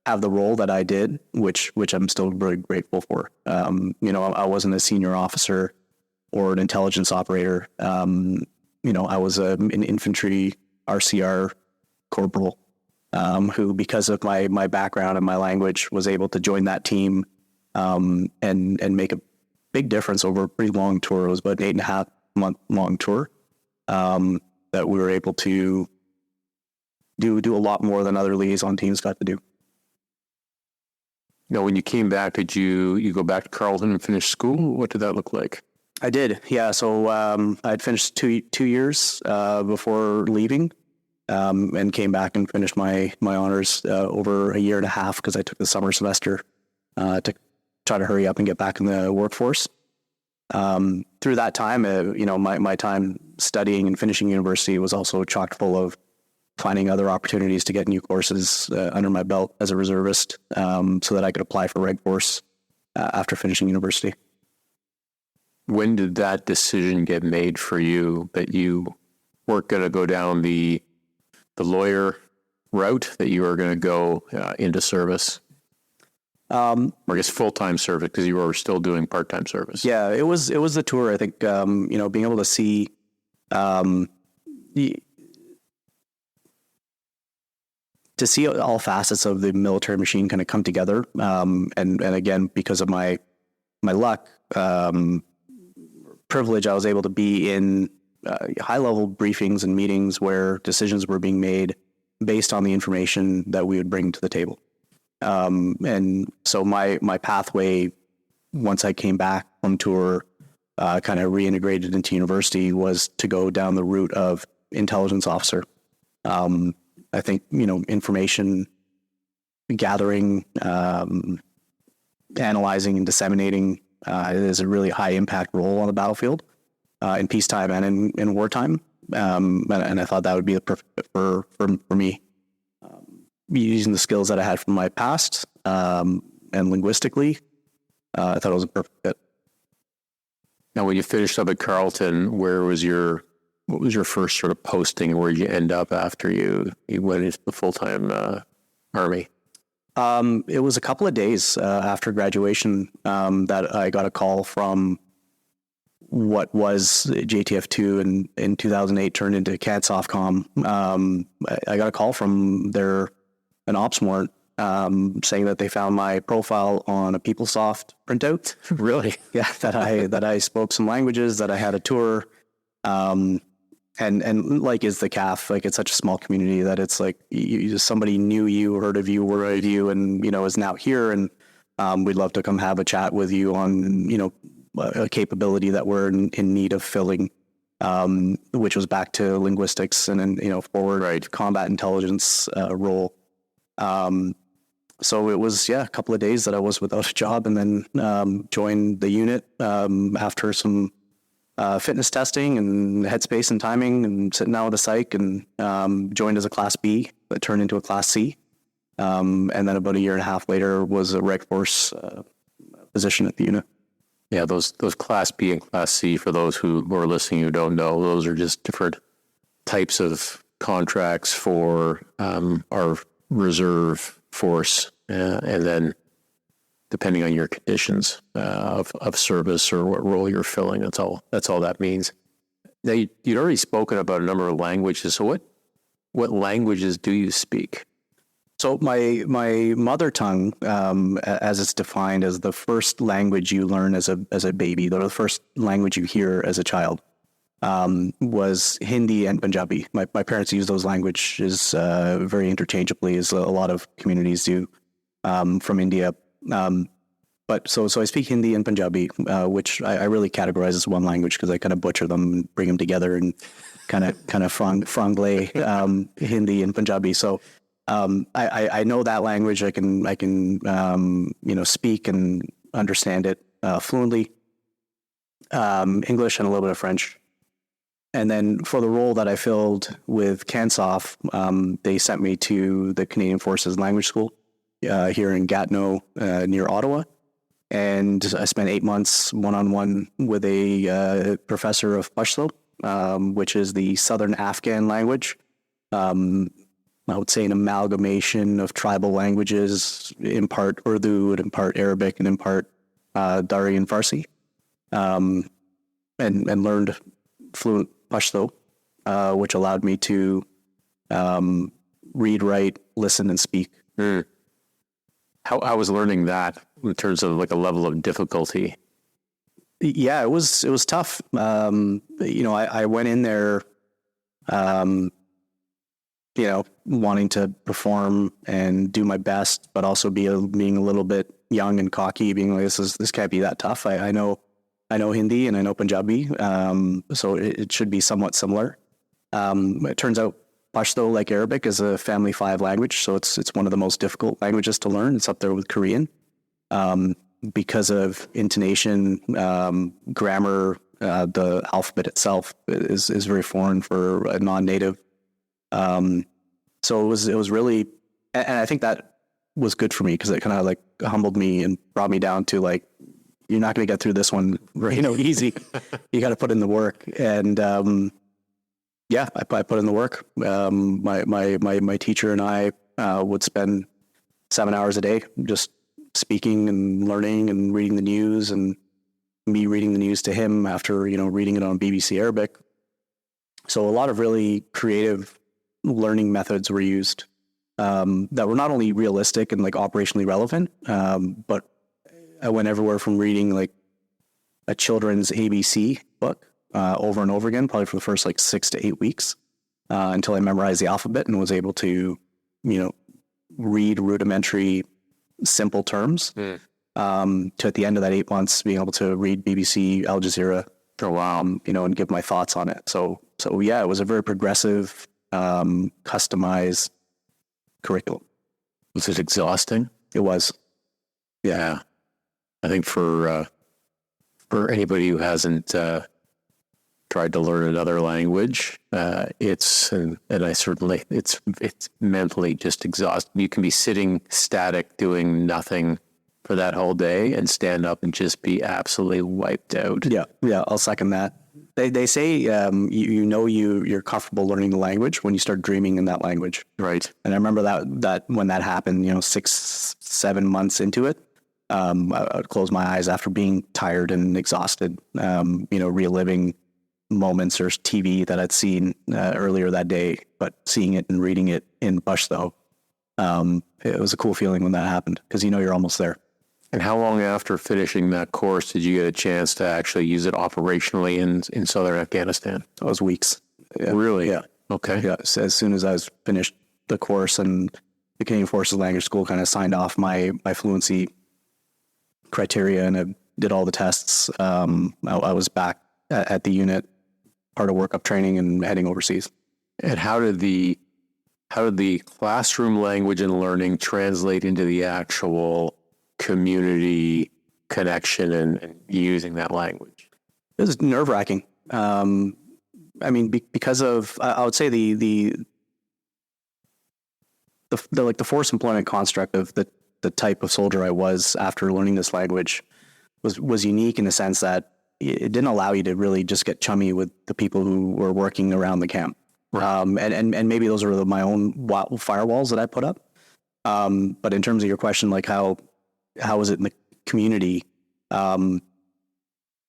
[SPEAKER 3] have the role that I did, which I'm still very grateful for. I wasn't a senior officer or an intelligence operator. I was an infantry RCR corporal who, because of my background and my language, was able to join that team and make a big difference over a pretty long tour. It was about an 8.5 month long tour that we were able to do a lot more than other liaison teams got to do.
[SPEAKER 1] Now, when you came back, did you go back to Carleton and finish school? What did that look like?
[SPEAKER 3] I did, yeah. So I'd finished two years before leaving, and came back and finished my honors over a year and a half because I took the summer semester to try to hurry up and get back in the workforce. Through that time, my time studying and finishing university was also chock full of finding other opportunities to get new courses under my belt as a reservist, so that I could apply for Reg Force after finishing university.
[SPEAKER 1] When did that decision get made for you that you weren't going to go down the lawyer route, that you were going to go into service? Or I guess full-time service, because you were still doing part-time service.
[SPEAKER 3] Yeah, it was the tour. I think, being able to see, to see all facets of the military machine kind of come together. And again, because of my luck, privilege, I was able to be in high-level briefings and meetings where decisions were being made based on the information that we would bring to the table. And so my pathway, once I came back from tour, kind of reintegrated into university, was to go down the route of intelligence officer. I think, information gathering, analyzing and disseminating is a really high impact role on the battlefield in peacetime and in wartime. And I thought that would be the perfect fit for me. Using the skills that I had from my past and linguistically, I thought it was a perfect fit.
[SPEAKER 1] Now, when you finished up at Carleton, what was your first sort of posting, and where did you end up after you went into the full-time Army?
[SPEAKER 3] It was a couple of days after graduation that I got a call from what was JTF2 and in 2008 turned into CAD-SOFCOM. I got a call from an ops warrant saying that they found my profile on a PeopleSoft printout.
[SPEAKER 1] Really?
[SPEAKER 3] Yeah, that I spoke some languages, that I had a tour. And like is the CAF, like it's such a small community that it's like somebody knew you, heard of you, word of you, and is now here, and we'd love to come have a chat with you on a capability that we're in need of filling, which was back to linguistics and forward combat intelligence role. So it was a couple of days that I was without a job, and then joined the unit after some fitness testing and headspace and timing and sitting down with a psych, and joined as a Class B that turned into a Class C. And then about a year and a half later was a Reg Force position at the unit.
[SPEAKER 1] Yeah, those Class B and Class C, for those who are listening who don't know, those are just different types of contracts for our reserve force, and then depending on your conditions of service or what role you're filling, that's all that means. Now, you'd already spoken about a number of languages. So what languages do you speak?
[SPEAKER 3] So my mother tongue, as it's defined as the first language you learn as a baby, the first language you hear as a child, was Hindi and Punjabi. My parents use those languages very interchangeably, as a lot of communities do from India. But so I speak Hindi and Punjabi, which I really categorize as one language because I kind of butcher them and bring them together and kind of franglais Hindi and Punjabi. So I know that language. I can speak and understand it fluently. English and a little bit of French. And then for the role that I filled with CANSOF, they sent me to the Canadian Forces Language School here in Gatineau, near Ottawa. And I spent 8 months one-on-one with a professor of Pashto, which is the Southern Afghan language. I would say an amalgamation of tribal languages, in part Urdu and in part Arabic and in part Dari and Farsi, and learned fluent Pashto, which allowed me to read, write, listen, and speak.
[SPEAKER 1] How was learning that in terms of like a level of difficulty?
[SPEAKER 3] Yeah, it was tough. I went in there, wanting to perform and do my best, but also being a little bit young and cocky, being like, this can't be that tough. I know Hindi and I know Punjabi, so it should be somewhat similar. It turns out Pashto, like Arabic, is a family 5 language, so it's one of the most difficult languages to learn. It's up there with Korean, because of intonation, grammar. The alphabet itself is very foreign for a non-native. So it was really, and I think that was good for me because it kind of like humbled me and brought me down to like, you're not going to get through this one, easy. You got to put in the work. And, I put in the work. My teacher and I, would spend 7 hours a day just speaking and learning and reading the news, and me reading the news to him after, reading it on BBC Arabic. So a lot of really creative learning methods were used, that were not only realistic and like operationally relevant, but I went everywhere from reading like a children's ABC book over and over again, probably for the first like 6 to 8 weeks, until I memorized the alphabet and was able to, read rudimentary, simple terms. To at the end of that 8 months, being able to read BBC, Al Jazeera, and give my thoughts on it. So yeah, it was a very progressive, customized curriculum.
[SPEAKER 1] Was it exhausting?
[SPEAKER 3] It was.
[SPEAKER 1] Yeah. I think for anybody who hasn't tried to learn another language, it's mentally just exhausting. You can be sitting static doing nothing for that whole day and stand up and just be absolutely wiped out.
[SPEAKER 3] Yeah, I'll second that. They say you're comfortable learning the language when you start dreaming in that language.
[SPEAKER 1] Right.
[SPEAKER 3] And I remember that when that happened, 6-7 months into it, I would close my eyes after being tired and exhausted, reliving moments or TV that I'd seen earlier that day, but seeing it and reading it in Pashto, it was a cool feeling when that happened because you're almost there.
[SPEAKER 1] And how long after finishing that course did you get a chance to actually use it operationally in southern Afghanistan?
[SPEAKER 3] It was weeks. Yeah.
[SPEAKER 1] Really?
[SPEAKER 3] Yeah.
[SPEAKER 1] Okay.
[SPEAKER 3] Yeah. So as soon as I was finished the course and the Canadian Forces Language School kind of signed off my fluency criteria and I did all the tests, I was back at the unit, part of workup training and heading overseas.
[SPEAKER 1] And how did the classroom language and learning translate into the actual community connection and using that language?
[SPEAKER 3] It was nerve-wracking. Because of, I would say the forced employment construct of the type of soldier I was after learning this language was unique in the sense that it didn't allow you to really just get chummy with the people who were working around the camp. Right. And maybe those are my own firewalls that I put up. But in terms of your question, like how was it in the community? When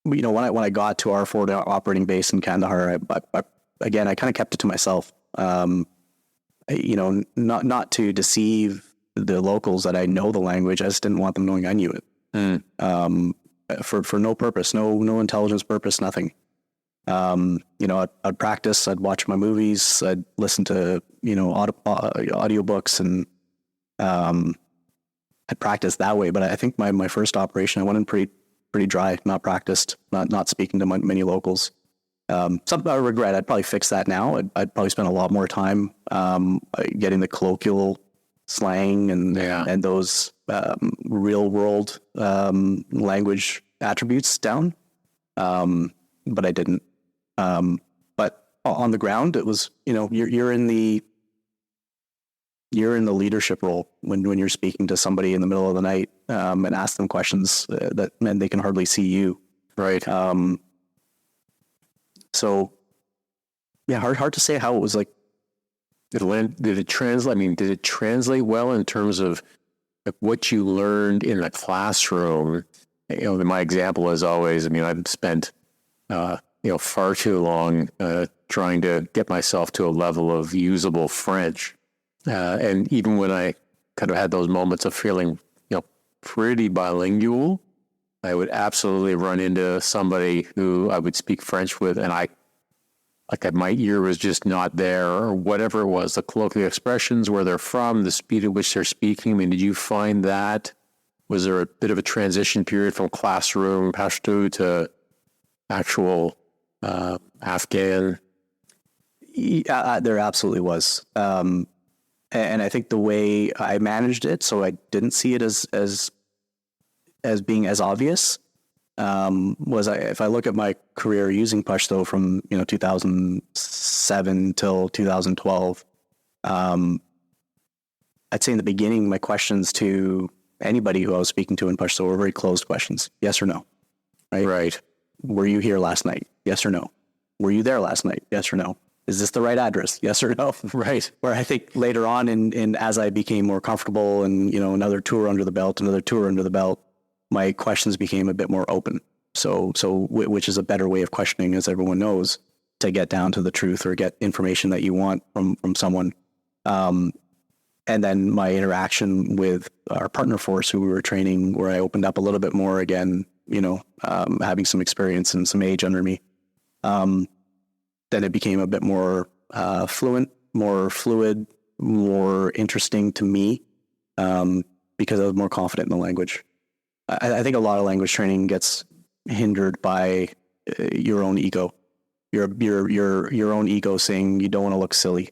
[SPEAKER 3] I got to our forward operating base in Kandahar, I kind of kept it to myself. Not to deceive the locals that I know the language. I just didn't want them knowing I knew it. For no purpose, no intelligence purpose, nothing. I'd practice, I'd watch my movies, I'd listen to, audiobooks and, I'd practice that way. But I think my first operation, I went in pretty dry, not practiced, not speaking to many locals. Something I regret. I'd probably fix that now. I'd probably spend a lot more time, getting the colloquial slang and those, real world, language attributes down. But I didn't. But on the ground, it was, you're you're in the leadership role when you're speaking to somebody in the middle of the night and ask them questions and they can hardly see you.
[SPEAKER 1] Right.
[SPEAKER 3] So yeah, hard to say how it was like.
[SPEAKER 1] Did it translate? I mean, did it translate well in terms of like what you learned in the classroom? My example is always, I mean, I've spent, far too long trying to get myself to a level of usable French. And even when I kind of had those moments of feeling, pretty bilingual, I would absolutely run into somebody who I would speak French with, and my ear was just not there, or whatever it was, the colloquial expressions, where they're from, the speed at which they're speaking. I mean, did you find that? Was there a bit of a transition period from classroom Pashto to actual Afghan?
[SPEAKER 3] Yeah, there absolutely was. And I think the way I managed it, so I didn't see it as being as obvious, if I look at my career using Pashto from 2007 till 2012, I'd say in the beginning my questions to anybody who I was speaking to in Pashto were very closed questions. Yes or no?
[SPEAKER 1] Right.
[SPEAKER 3] Were you here last night? Yes or no? Were you there last night? Yes or no? Is this the right address? Yes or no?
[SPEAKER 1] Right.
[SPEAKER 3] Where I think later on in as I became more comfortable and, another tour under the belt, my questions became a bit more open. So which is a better way of questioning, as everyone knows, to get down to the truth or get information that you want from someone. And then my interaction with our partner force who we were training, where I opened up a little bit more again, having some experience and some age under me. Then it became a bit more fluent, more fluid, more interesting to me because I was more confident in the language. I think a lot of language training gets hindered by your own ego, your own ego saying you don't want to look silly.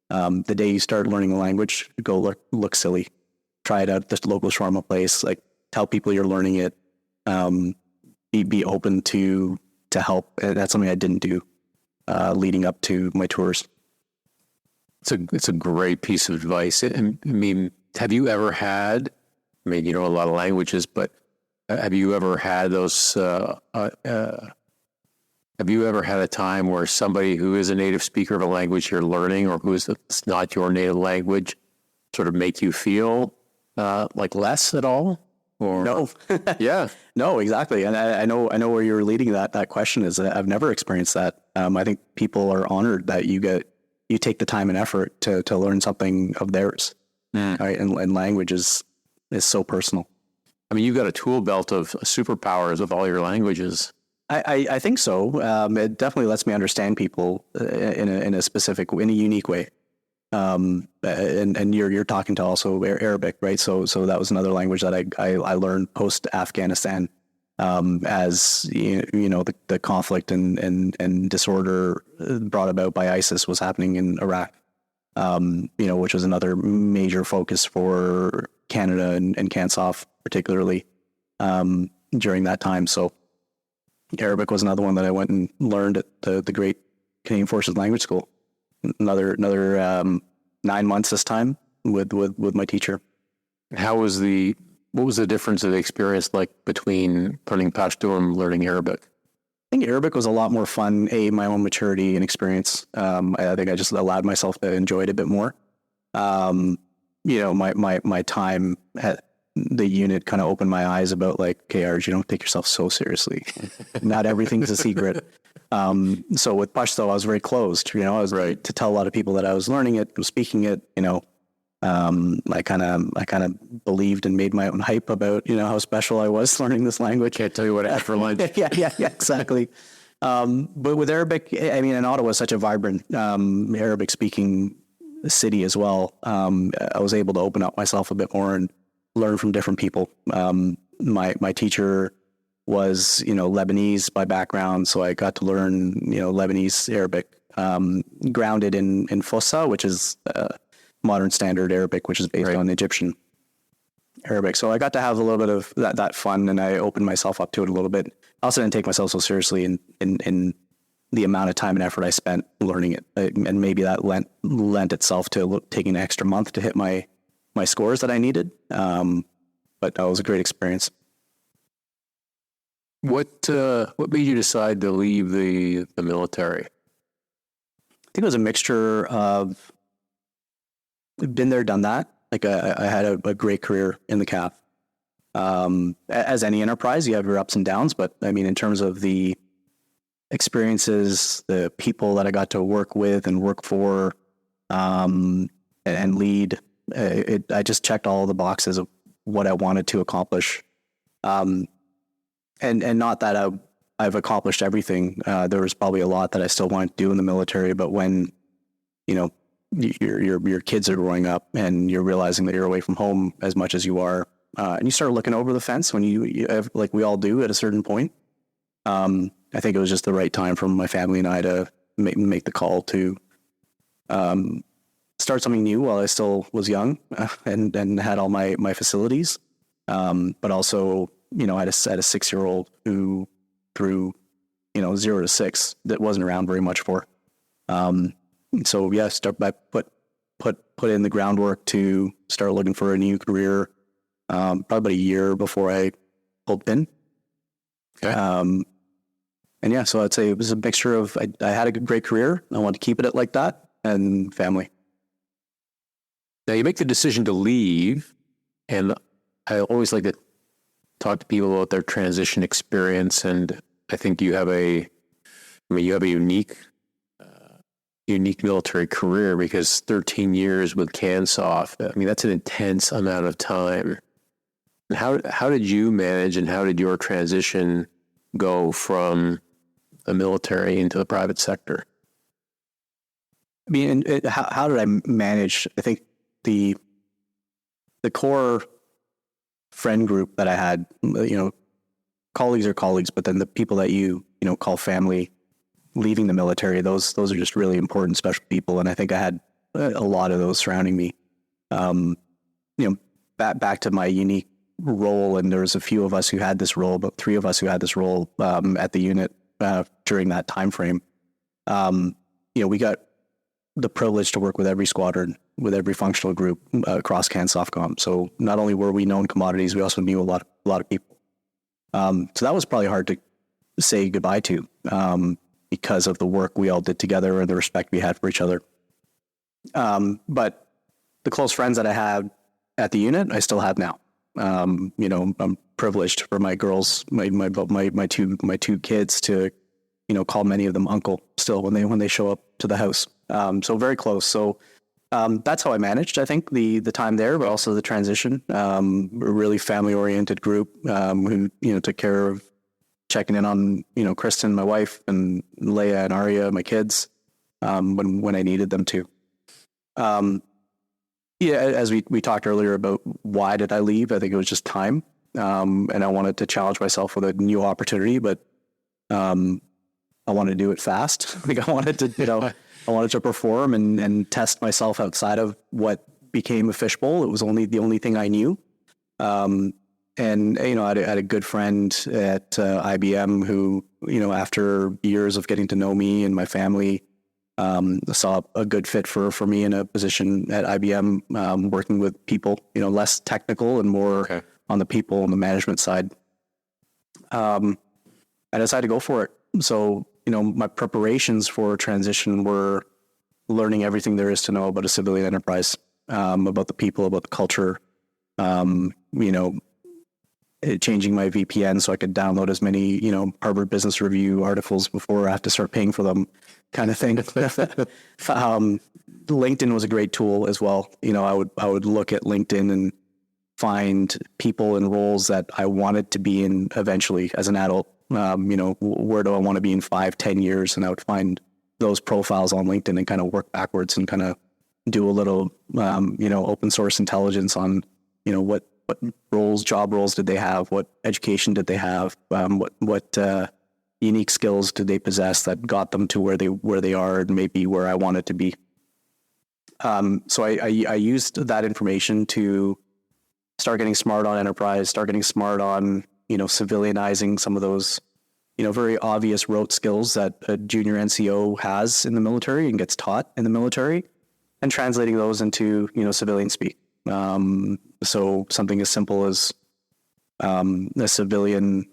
[SPEAKER 3] The day you start learning a language, go look silly. Try it out at this local shawarma place. Like, tell people you're learning it. Be open to help. That's something I didn't do leading up to my tours.
[SPEAKER 1] It's a great piece of advice. I mean, have you ever had? I mean, you know a lot of languages, but have you ever had those? Have you ever had a time where somebody who is a native speaker of a language you're learning, or who is not your native language, sort of make you feel like less at all? Or
[SPEAKER 3] no,
[SPEAKER 1] yeah,
[SPEAKER 3] no, exactly. And I know where you're leading that question is. I've never experienced that. I think people are honored that you take the time and effort to learn something of theirs. Right? And language is so personal.
[SPEAKER 1] I mean, you've got a tool belt of superpowers with all your languages.
[SPEAKER 3] I think so. It definitely lets me understand people in a unique way. And you're talking to also Arabic, right? So that was another language that I learned post Afghanistan, as the conflict and disorder brought about by ISIS was happening in Iraq. Which was another major focus for Canada and CANSOF particularly during that time. So Arabic was another one that I went and learned at the great Canadian Forces Language School. Another 9 months this time with my teacher.
[SPEAKER 1] What was the difference of the experience like between learning Pashto and learning Arabic?
[SPEAKER 3] I think Arabic was a lot more fun, my own maturity and experience. I think I just allowed myself to enjoy it a bit more. My time at the unit kind of opened my eyes about like, okay, Arj, you don't take yourself so seriously. Not everything's a secret. So with Pashto, I was very closed. I was right to tell a lot of people that I was learning it, was speaking it. I kind of believed and made my own hype about how special I was learning this language.
[SPEAKER 1] Can't tell you what I had for lunch.
[SPEAKER 3] yeah, exactly. But with Arabic, I mean, and Ottawa is such a vibrant Arabic speaking city as well. I was able to open up myself a bit more and learn from different people. My teacher was Lebanese by background, so I got to learn Lebanese Arabic, grounded in Fossa, which is modern standard Arabic, which is based on Egyptian Arabic. So I got to have a little bit of that fun, and I opened myself up to it a little bit. I also didn't take myself so seriously in the amount of time and effort I spent learning it. And maybe that lent itself to taking an extra month to hit my scores that I needed. But that was a great experience.
[SPEAKER 1] What made you decide to leave the military?
[SPEAKER 3] I think it was a mixture of been there, done that. Like I had a great career in the CAF. As any enterprise, you have your ups and downs, but I mean, in terms of the experiences, the people that I got to work with and work for, and lead, I just checked all the boxes of what I wanted to accomplish. And not that I've accomplished everything. There was probably a lot that I still wanted to do in the military, but when, you know, your kids are growing up and you're realizing that you're away from home as much as you are, and you start looking over the fence when you have, like we all do at a certain point. I think it was just the right time for my family and I to make the call to start something new while I still was young and had all my facilities. But also, you know, I had a 6-year-old who through, you know, 0 to 6 that wasn't around very much for. So yeah, put in the groundwork to start looking for a new career. Probably about a year before I pulled pin.
[SPEAKER 1] Okay.
[SPEAKER 3] And yeah, so I'd say it was a mixture of, I had a great career. I wanted to keep it like that, and family.
[SPEAKER 1] Now you make the decision to leave, and I always like to talk to people about their transition experience. And I think you have a unique military career, because 13 years with CANSOF, I mean, that's an intense amount of time. How did you manage, and how did your transition go from the military into the private sector?
[SPEAKER 3] I mean, how did I manage? I think the core friend group that I had, you know, colleagues are colleagues, but then the people that you call family, leaving the military, those are just really important, special people. And I think I had a lot of those surrounding me. You know, back to my unique role, and there was a few of us who had this role, but 3 of us who had this role at the unit during that time frame. You know, we got the privilege to work with every squadron, with every functional group across CANSOFCOM. So not only were we known commodities, we also knew a lot of people. So that was probably hard to say goodbye to, because of the work we all did together and the respect we had for each other. But the close friends that I had at the unit, I still have now. You know, I'm privileged for my girls, my two kids to, you know, call many of them uncle still when they show up to the house. So very close. So that's how I managed, I think, the time there, but also the transition. A really family oriented group who, you know, took care of checking in on, you know, Kristen, my wife, and Leia and Arya, my kids, when I needed them to. Yeah, as we talked earlier about why did I leave, I think it was just time. And I wanted to challenge myself with a new opportunity, but I wanted to do it fast. Like I wanted to, you know, I wanted to perform and test myself outside of what became a fishbowl. It was the only thing I knew. And, you know, I had a good friend at IBM who, you know, after years of getting to know me and my family, saw a good fit for me in a position at IBM, working with people, you know, less technical and more on the people and the management side. I decided to go for it. So, you know, my preparations for transition were learning everything there is to know about a civilian enterprise, about the people, about the culture, you know, changing my VPN so I could download as many, you know, Harvard Business Review articles before I have to start paying for them, kind of thing. LinkedIn was a great tool as well. You know, I would look at LinkedIn and find people in roles that I wanted to be in eventually as an adult. You know, where do I want to be in 5-10 years? And I would find those profiles on LinkedIn and kind of work backwards and kind of do a little, you know, open source intelligence on, you know, what job roles did they have? What education did they have? What unique skills did they possess that got them to where they are and maybe where I wanted to be? So I used that information to start getting smart on enterprise, start getting smart on, you know, civilianizing some of those very obvious rote skills that a junior NCO has in the military and gets taught in the military, and translating those into, civilian speak. So something as simple as a civilian,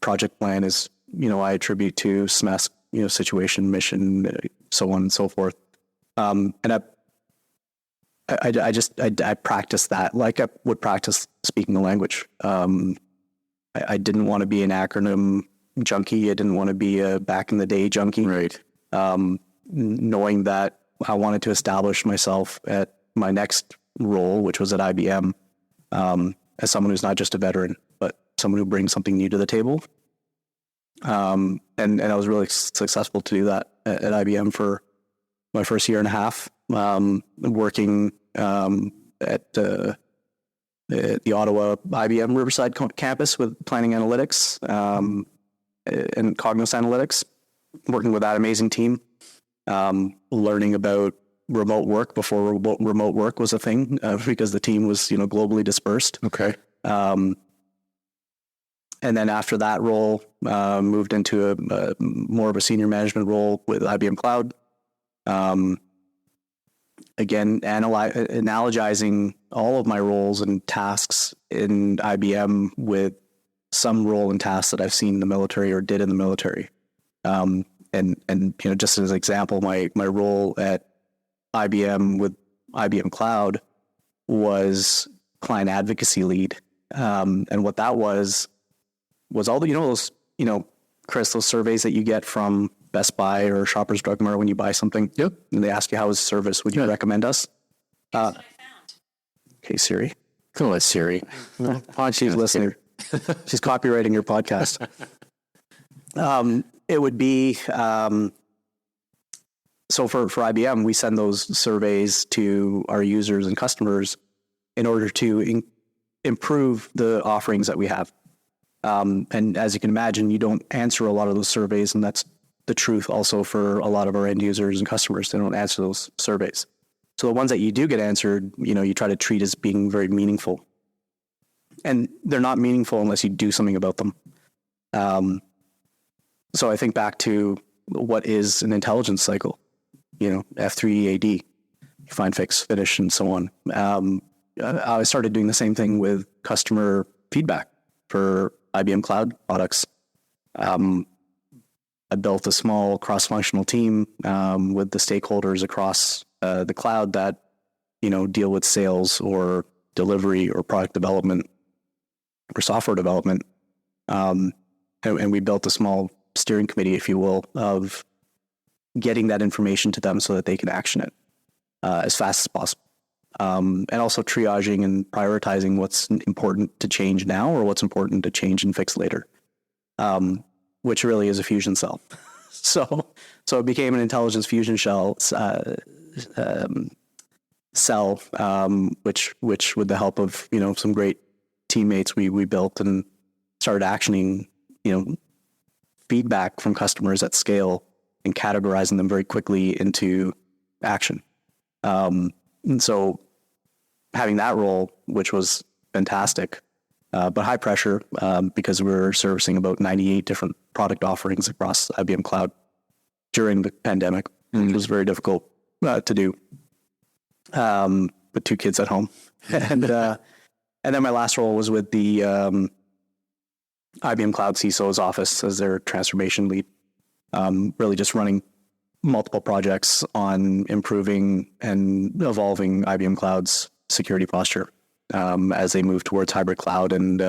[SPEAKER 3] project plan is, I attribute to SMESC, situation, mission, so on and so forth. And I practice that like I would practice speaking a language. I didn't want to be an acronym junkie. I didn't want to be a back in the day junkie.
[SPEAKER 1] Right.
[SPEAKER 3] Knowing that I wanted to establish myself at my next role, which was at IBM, as someone who's not just a veteran, but someone who brings something new to the table. And I was really successful to do that at IBM for my first year and a half, working at the Ottawa IBM Riverside campus with planning analytics and Cognos Analytics, working with that amazing team, learning about remote work before remote work was a thing, because the team was, globally dispersed.
[SPEAKER 1] Okay.
[SPEAKER 3] And then after that role, moved into a more of a senior management role with IBM Cloud. Again, analogizing all of my roles and tasks in IBM with some role and tasks that I've seen in the military or did in the military. And just as an example, my role at IBM with IBM Cloud was client advocacy lead. And what that was all the, those, Chris, those surveys that you get from Best Buy or Shoppers Drug Mart when you buy something.
[SPEAKER 1] Yep.
[SPEAKER 3] And they ask you, how is service? Would you recommend us?
[SPEAKER 4] That's what I found.
[SPEAKER 3] Okay, Siri.
[SPEAKER 1] Come on, Siri.
[SPEAKER 3] She's listening. She's copywriting your podcast. It would be, so for IBM, we send those surveys to our users and customers in order to improve the offerings that we have. And as you can imagine, you don't answer a lot of those surveys, and that's the truth also for a lot of our end users and customers. They don't answer those surveys. So the ones that you do get answered, you try to treat as being very meaningful. And they're not meaningful unless you do something about them. So I think back to what is an intelligence cycle, F3EAD, you find, fix, finish, and so on. I started doing the same thing with customer feedback for IBM Cloud products. I built a small cross-functional team with the stakeholders across the cloud that, deal with sales or delivery or product development or software development. And we built a small steering committee, if you will, of getting that information to them so that they can action it as fast as possible. And also triaging and prioritizing what's important to change now or what's important to change and fix later, which really is a fusion cell. So it became an intelligence fusion cell, which with the help of, some great teammates, we built and started actioning, feedback from customers at scale and categorizing them very quickly into action. And so having that role, which was fantastic, but high pressure, because we were servicing about 98 different product offerings across IBM Cloud during the pandemic, which was very difficult to do with 2 kids at home. And then my last role was with the IBM Cloud CISO's office as their transformation lead, really just running multiple projects on improving and evolving IBM Cloud's security posture as they move towards hybrid cloud and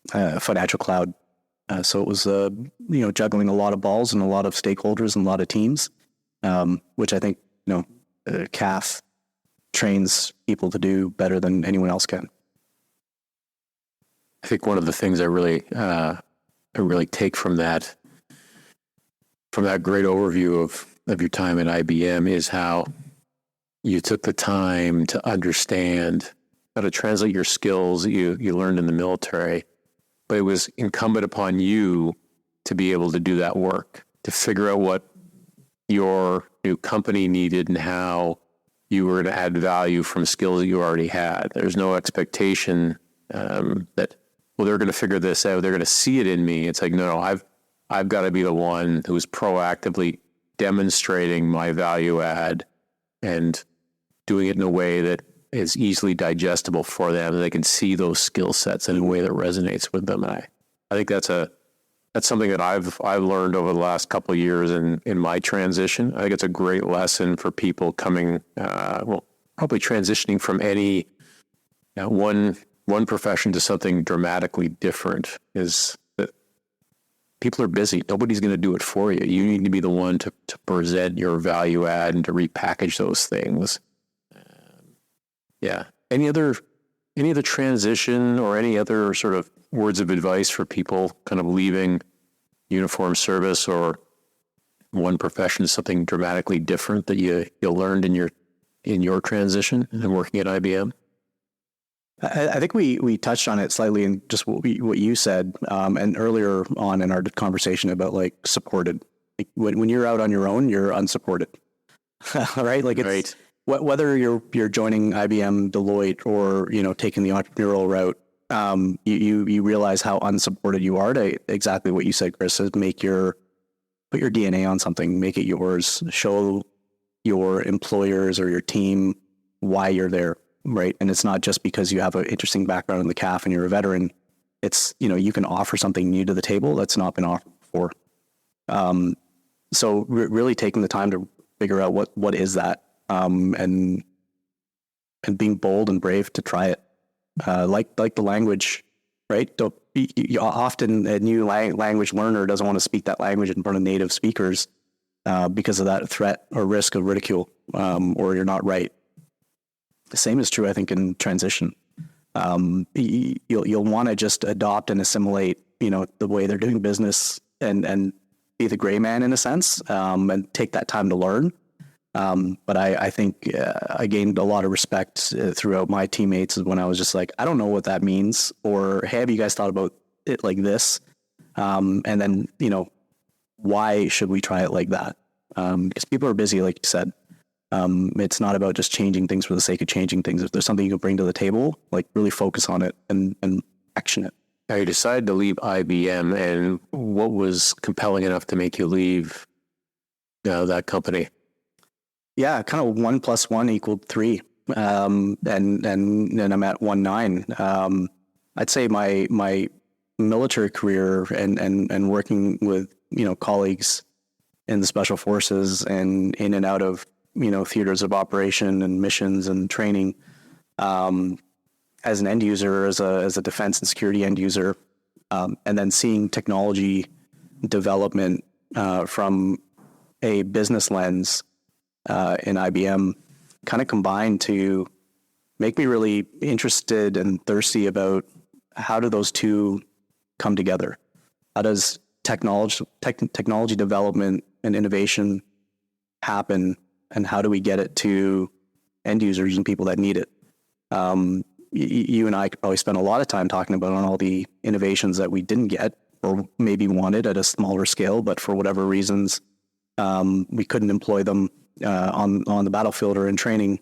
[SPEAKER 3] financial cloud. So it was, juggling a lot of balls and a lot of stakeholders and a lot of teams, which I think, CAF trains people to do better than anyone else can.
[SPEAKER 1] I think one of the things I really take from that great overview of your time at IBM is how you took the time to understand how to translate your skills that you learned in the military, but it was incumbent upon you to be able to do that work, to figure out what your new company needed and how you were to add value from skills that you already had. There's no expectation that, well, they're going to figure this out. They're going to see it in me. It's like, no, I've got to be the one who's proactively demonstrating my value add and doing it in a way that is easily digestible for them. And they can see those skill sets in a way that resonates with them. And I think that's something that I've learned over the last couple of years in my transition. I think it's a great lesson for people coming, probably transitioning from any one profession to something dramatically different, is that people are busy. Nobody's going to do it for you. You need to be the one to present your value add and to repackage those things. Any other transition or any other sort of words of advice for people kind of leaving uniform service or one profession to something dramatically different that you learned in your transition and working at IBM?
[SPEAKER 3] I think we touched on it slightly in just what you said, and earlier on in our conversation about like supported. Like when you're out on your own, you're unsupported, right? Like it's right. Whether you're joining IBM, Deloitte, or taking the entrepreneurial route, you realize how unsupported you are. To exactly what you said, Chris, is put your DNA on something, make it yours, show your employers or your team why you're there. Right. And it's not just because you have an interesting background in the CAF and you're a veteran. It's, you can offer something new to the table that's not been offered before. So really taking the time to figure out what is that, and being bold and brave to try it. Like the language, right? Often a new language learner doesn't want to speak that language in front of native speakers, because of that threat or risk of ridicule, or you're not right. The same is true, I think, in transition. You'll want to just adopt and assimilate, the way they're doing business and be the gray man in a sense, and take that time to learn. But I think I gained a lot of respect throughout my teammates when I was just like, I don't know what that means, or hey, have you guys thought about it like this? And then, why should we try it like that? Because people are busy, like you said. It's not about just changing things for the sake of changing things. If there's something you can bring to the table, like really focus on it and action it.
[SPEAKER 1] Now you decided to leave IBM, and what was compelling enough to make you leave that company?
[SPEAKER 3] Yeah, kind of 1 + 1 = 3. And I'm at 1.9. I'd say my military career and working with, colleagues in the special forces and in and out of, theaters of operation and missions and training, as an end user, as a defense and security end user, and then seeing technology development from a business lens in IBM kind of combined to make me really interested and thirsty about how do those two come together? How does technology development and innovation happen, and how do we get it to end users and people that need it? You and I could probably spend a lot of time talking about on all the innovations that we didn't get or maybe wanted at a smaller scale, but for whatever reasons, we couldn't employ them on the battlefield or in training.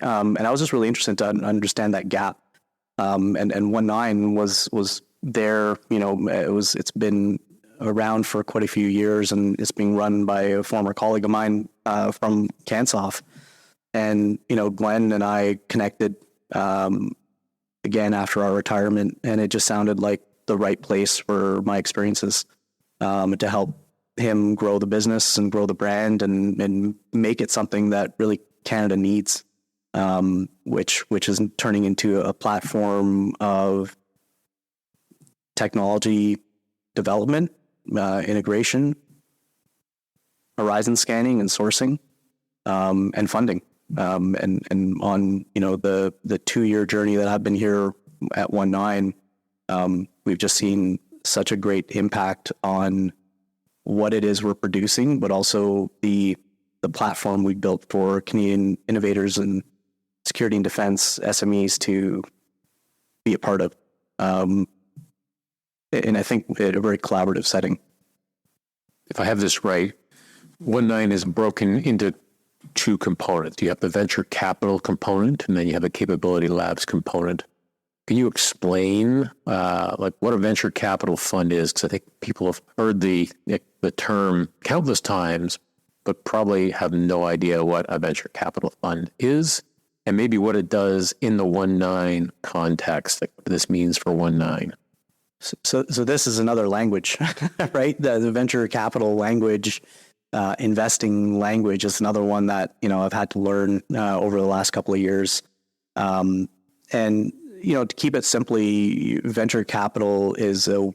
[SPEAKER 3] And I was just really interested to understand that gap. And 1.9 was there, it's been around for quite a few years, and it's being run by a former colleague of mine from Cansoff. And, Glenn and I connected again after our retirement, and it just sounded like the right place for my experiences to help him grow the business and grow the brand and make it something that really Canada needs, which is turning into a platform of technology development, integration, horizon scanning and sourcing, and funding. And on, the 2-year journey that I've been here at 1.9, we've just seen such a great impact on what it is we're producing, but also the platform we built for Canadian innovators and security and defense SMEs to be a part of. And I think a very collaborative setting.
[SPEAKER 1] If I have this right, 1.9 is broken into 2 components. You have the venture capital component, and then you have a capability labs component. Can you explain like what a venture capital fund is? Because I think people have heard the term countless times, but probably have no idea what a venture capital fund is, and maybe what it does in the 1-9 context, like what this means for 1-9.
[SPEAKER 3] So this is another language, right? The venture capital language, investing language is another one that, I've had to learn over the last couple of years. And, to keep it simply, venture capital is a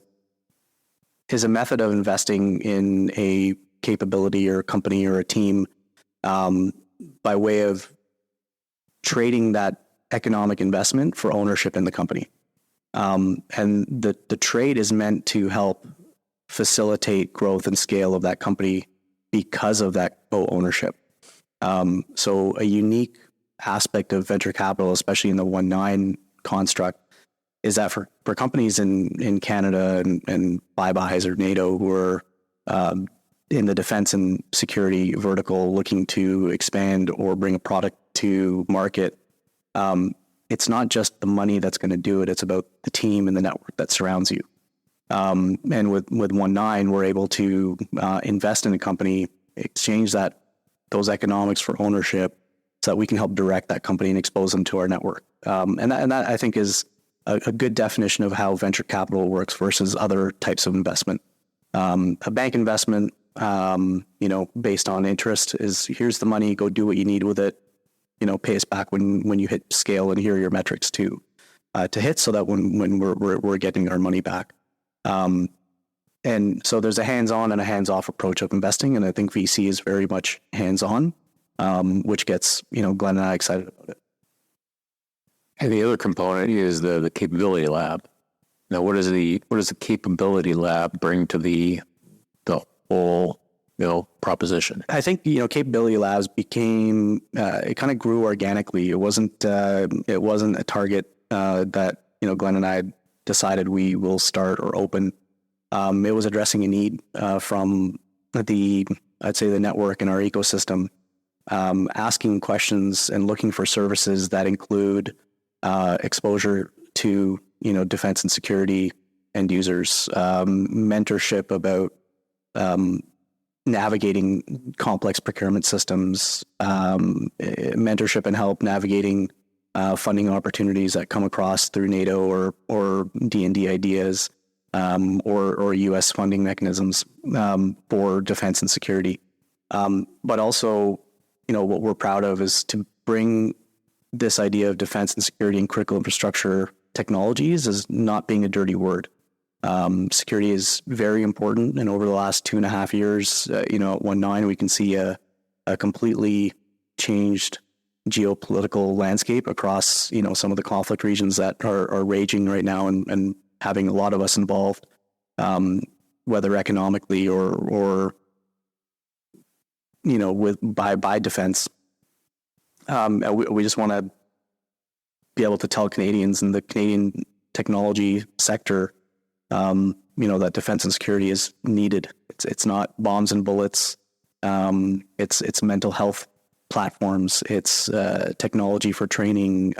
[SPEAKER 3] method of investing in a capability or a company or a team by way of trading that economic investment for ownership in the company. And the trade is meant to help facilitate growth and scale of that company because of that co-ownership. So a unique aspect of venture capital, especially in the 1-9 construct, is that for companies in Canada and Five Eyes or NATO who are in the defense and security vertical looking to expand or bring a product to market, it's not just the money that's going to do it. It's about the team and the network that surrounds you. And with 1-9, we're able to invest in a company, exchange those economics for ownership, so that we can help direct that company and expose them to our network. And that I think is a good definition of how venture capital works versus other types of investment. A bank investment, based on interest, is here's the money, go do what you need with it. Pay us back when you hit scale, and here are your metrics to hit, so that when we're getting our money back. And so there's a hands-on and a hands-off approach of investing, and I think VC is very much hands-on, which gets Glenn and I excited about it.
[SPEAKER 1] And the other component is the capability lab. Now, what does the capability lab bring to the whole proposition?
[SPEAKER 3] I think capability labs became it kind of grew organically. It wasn't a target that Glenn and I decided we will start or open. It was addressing a need from I'd say the network in our ecosystem, asking questions and looking for services that include exposure to defense and security end users, mentorship about navigating complex procurement systems, mentorship and help navigating funding opportunities that come across through NATO or D&D ideas, or U.S. funding mechanisms for defense and security. But also, what we're proud of is to bring this idea of defense and security and critical infrastructure technologies as not being a dirty word. Security is very important, and over the last 2.5 years, at 1-9, we can see a completely changed geopolitical landscape across, some of the conflict regions that are raging right now and having a lot of us involved, whether economically or by defense. We just want to be able to tell Canadians in the Canadian technology sector, that defense and security is needed. It's not bombs and bullets. It's mental health platforms. It's technology for training.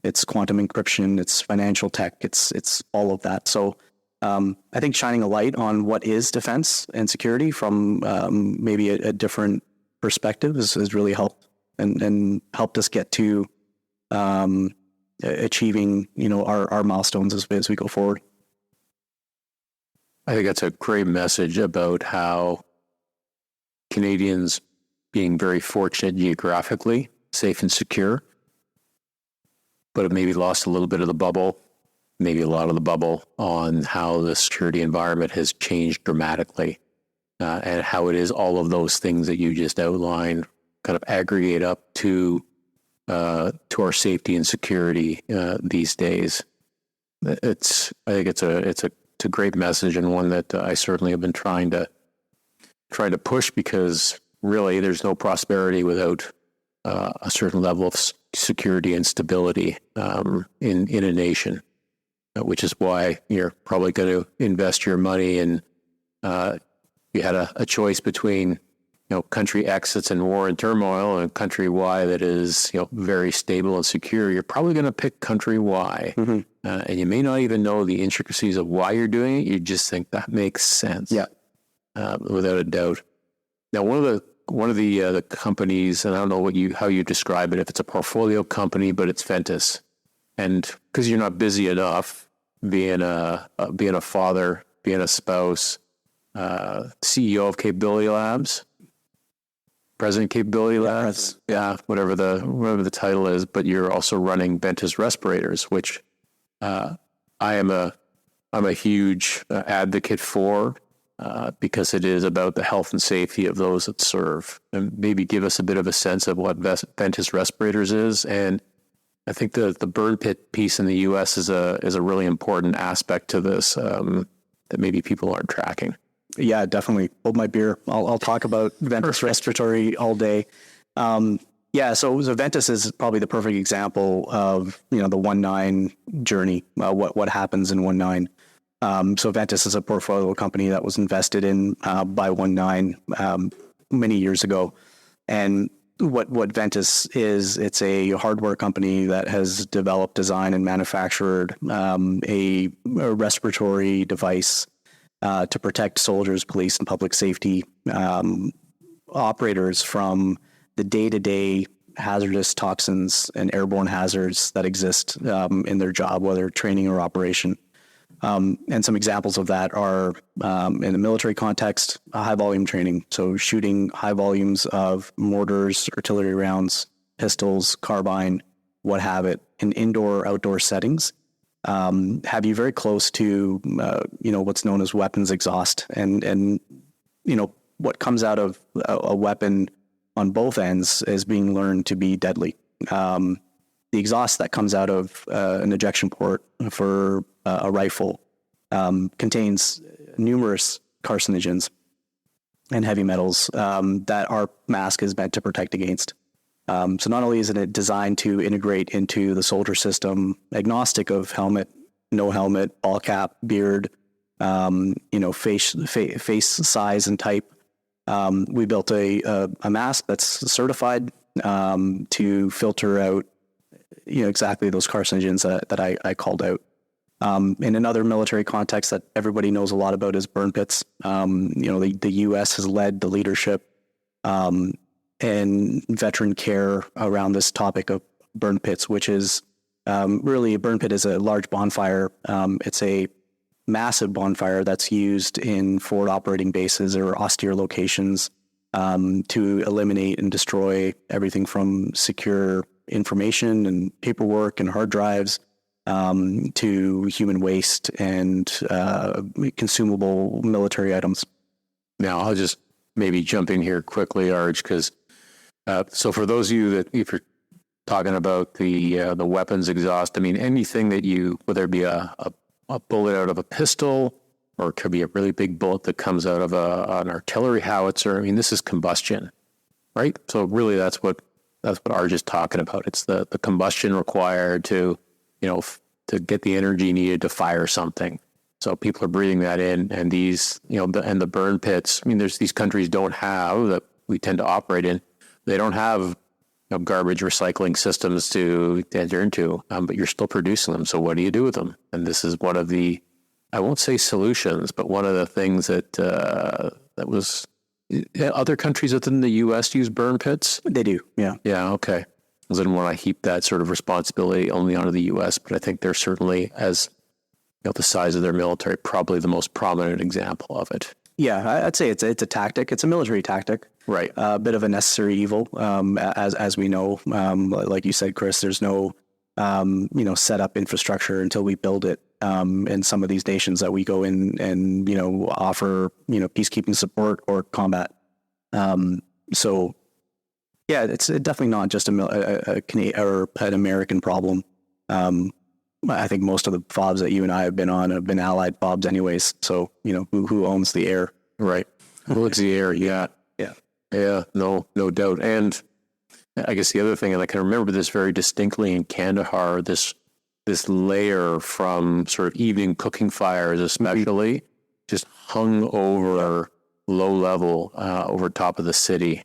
[SPEAKER 3] It's quantum encryption. It's financial tech. It's all of that. So I think shining a light on what is defense and security from maybe a different perspective has really helped and helped us get to achieving our milestones as we go forward.
[SPEAKER 1] I think that's a great message about how Canadians being very fortunate geographically, safe and secure, but have maybe lost a little bit of the bubble, maybe a lot of the bubble on how the security environment has changed dramatically, and how it is all of those things that you just outlined kind of aggregate up to our safety and security these days. I think it's a great message, and one that I certainly have been trying to push, because really there's no prosperity without a certain level of security and stability in a nation, which is why you're probably going to invest your money in. You had a choice between country X that's in war and turmoil and country Y that is, very stable and secure, you're probably going to pick country Y.
[SPEAKER 3] Mm-hmm.
[SPEAKER 1] And you may not even know the intricacies of why you're doing it. You just think that makes sense.
[SPEAKER 3] Yeah.
[SPEAKER 1] Without a doubt. Now, one of the companies, and I don't know how you describe it, if it's a portfolio company, but it's Ventus. And because you're not busy enough being a father, being a spouse, CEO of Capability Labs, President Capability Labs, whatever the title is, but you're also running Ventus respirators, which I'm a huge advocate for, because it is about the health and safety of those that serve. And maybe give us a bit of a sense of what Ventus respirators is. And I think the burn pit piece in the U.S. is a really important aspect to this that maybe people aren't tracking.
[SPEAKER 3] Yeah, definitely. Hold my beer. I'll talk about Ventus Respiratory all day. So Ventus is probably the perfect example of the 1.9 journey. What happens in 1.9. So Ventus is a portfolio company that was invested in by 1.9 many years ago, and what Ventus is, it's a hardware company that has developed, designed, and manufactured a respiratory device to protect soldiers, police, and public safety operators from the day-to-day hazardous toxins and airborne hazards that exist in their job, whether training or operation. And some examples of that are, in a military context, high volume training. So shooting high volumes of mortars, artillery rounds, pistols, carbine, what have it, in indoor, outdoor settings. Have you very close to, what's known as weapons exhaust, and what comes out of a weapon on both ends is being learned to be deadly. The exhaust that comes out of an ejection port for a rifle contains numerous carcinogens and heavy metals that our mask is meant to protect against. So not only is it designed to integrate into the soldier system, agnostic of helmet, no helmet, ball cap, beard, face size and type. We built a mask that's certified to filter out, exactly those carcinogens that I called out. In another military context that everybody knows a lot about is burn pits. The U.S. has led the leadership and veteran care around this topic of burn pits, which is really, a burn pit is a large bonfire. It's a massive bonfire that's used in forward operating bases or austere locations to eliminate and destroy everything from secure information and paperwork and hard drives to human waste and consumable military items.
[SPEAKER 1] Now, I'll just maybe jump in here quickly, Arj, because so for those of you that, if you're talking about the weapons exhaust, I mean, anything that whether it be a bullet out of a pistol, or it could be a really big bullet that comes out of an artillery howitzer. I mean, this is combustion, right? So really, that's what Arj is talking about. It's the combustion required to get the energy needed to fire something. So people are breathing that in, and these, and the burn pits. I mean, there's these countries don't have, that we tend to operate in. They don't have garbage recycling systems to enter into, but you're still producing them. So what do you do with them? And this is one of the, I won't say solutions, but one of the things that was, other countries within the U.S. use burn pits?
[SPEAKER 3] They do, yeah.
[SPEAKER 1] Yeah, okay. I didn't want to heap that sort of responsibility only onto the U.S., but I think they're certainly, as the size of their military, probably the most prominent example of it.
[SPEAKER 3] Yeah, I'd say it's a tactic. It's a military tactic.
[SPEAKER 1] Right.
[SPEAKER 3] A bit of a necessary evil, as we know. Like you said, Chris, there's no, set up infrastructure until we build it. In some of these nations that we go in and, offer, peacekeeping support or combat. So, yeah, it's definitely not just a Canadian or an American problem. I think most of the FOBs that you and I have been on have been Allied FOBs anyways. So, who owns the air?
[SPEAKER 1] Right. Who owns the air? Yeah.
[SPEAKER 3] Yeah.
[SPEAKER 1] Yeah, no doubt. And I guess the other thing, and I can remember this very distinctly in Kandahar, this layer from sort of evening cooking fires especially, just hung over low level over top of the city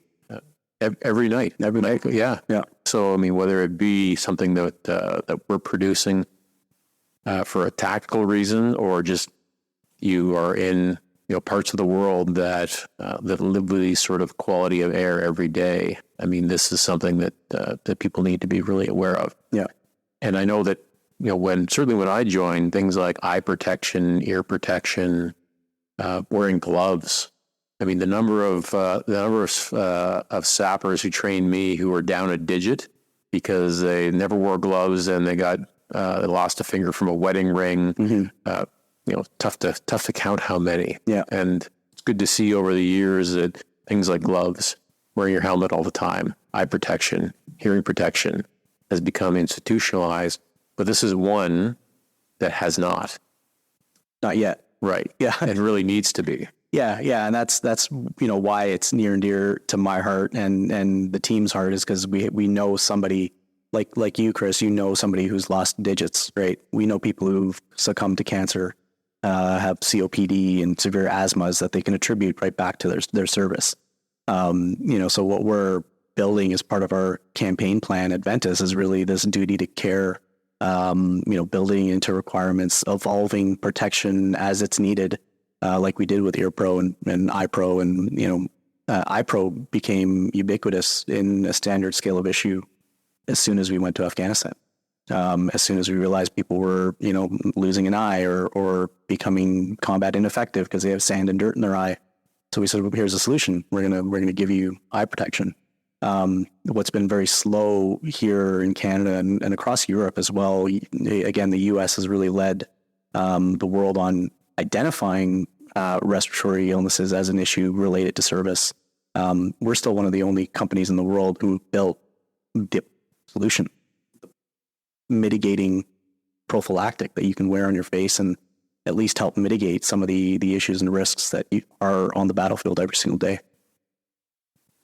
[SPEAKER 1] every night. Every night, yeah. So I mean, whether it be something that we're producing for a tactical reason, or just you are in parts of the world that live with these sort of quality of air every day. I mean, this is something that people need to be really aware of.
[SPEAKER 3] Yeah.
[SPEAKER 1] And I know that when I joined, things like eye protection, ear protection, wearing gloves. I mean, the number of sappers who trained me who were down a digit because they never wore gloves and they lost a finger from a wedding ring. Mm-hmm. Tough to count how many.
[SPEAKER 3] Yeah.
[SPEAKER 1] And it's good to see over the years that things like gloves, wearing your helmet all the time, eye protection, hearing protection has become institutionalized. But this is one that has not.
[SPEAKER 3] Not yet.
[SPEAKER 1] Right.
[SPEAKER 3] Yeah.
[SPEAKER 1] It really needs to be.
[SPEAKER 3] Yeah. And that's why it's near and dear to my heart and the team's heart, is because we know somebody like you, Chris, somebody who's lost digits, right? We know people who've succumbed to cancer, have COPD and severe asthmas that they can attribute right back to their service. So what we're building as part of our campaign plan at Ventus is really this duty to care, building into requirements, evolving protection as it's needed, like we did with EarPro and iPro, and iPro became ubiquitous in a standard scale of issue as soon as we went to Afghanistan. As soon as we realized people were, losing an eye or becoming combat ineffective because they have sand and dirt in their eye. So we said, well, here's a solution. We're gonna give you eye protection. What's been very slow here in Canada and across Europe as well. Again, the U.S. has really led the world on identifying respiratory illnesses as an issue related to service. We're still one of the only companies in the world who built DIP solution, mitigating prophylactic that you can wear on your face and at least help mitigate some of the issues and risks that are on the battlefield every single day.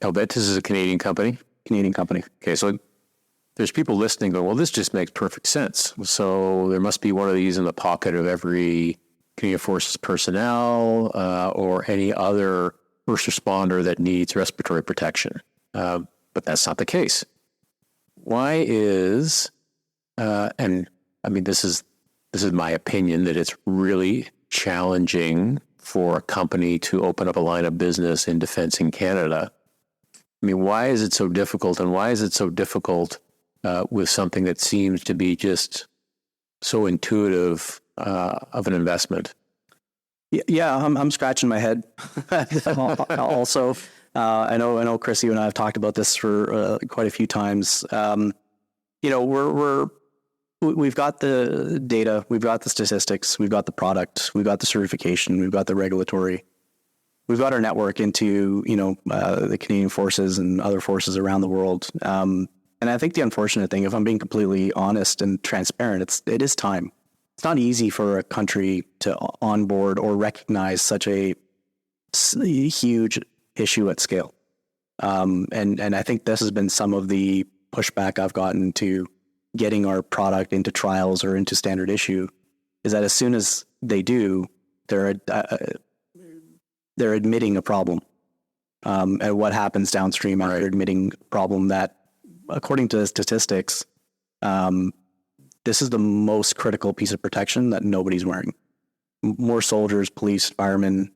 [SPEAKER 1] Ventus is a Canadian company. Okay, so there's people listening going, well, this just makes perfect sense. So there must be one of these in the pocket of every Canadian Forces personnel or any other first responder that needs respiratory protection. But that's not the case. Why is, and I mean, this is my opinion, that it's really challenging for a company to open up a line of business in defense in Canada. I mean, why is it so difficult, and why is it so difficult with something that seems to be just so intuitive of an investment?
[SPEAKER 3] Yeah, I'm scratching my head. Also, I know, Chris, you and I have talked about this for quite a few times. We've got the data, we've got the statistics, we've got the product, we've got the certification, we've got the regulatory. We've got our network into, the Canadian Forces and other forces around the world. And I think the unfortunate thing, if I'm being completely honest and transparent, it is time. It's not easy for a country to onboard or recognize such a huge issue at scale. And I think this has been some of the pushback I've gotten to getting our product into trials or into standard issue, is that as soon as they do, they're admitting a problem. And what happens downstream after admitting a problem, that according to the statistics, this is the most critical piece of protection that nobody's wearing. More soldiers, police, firemen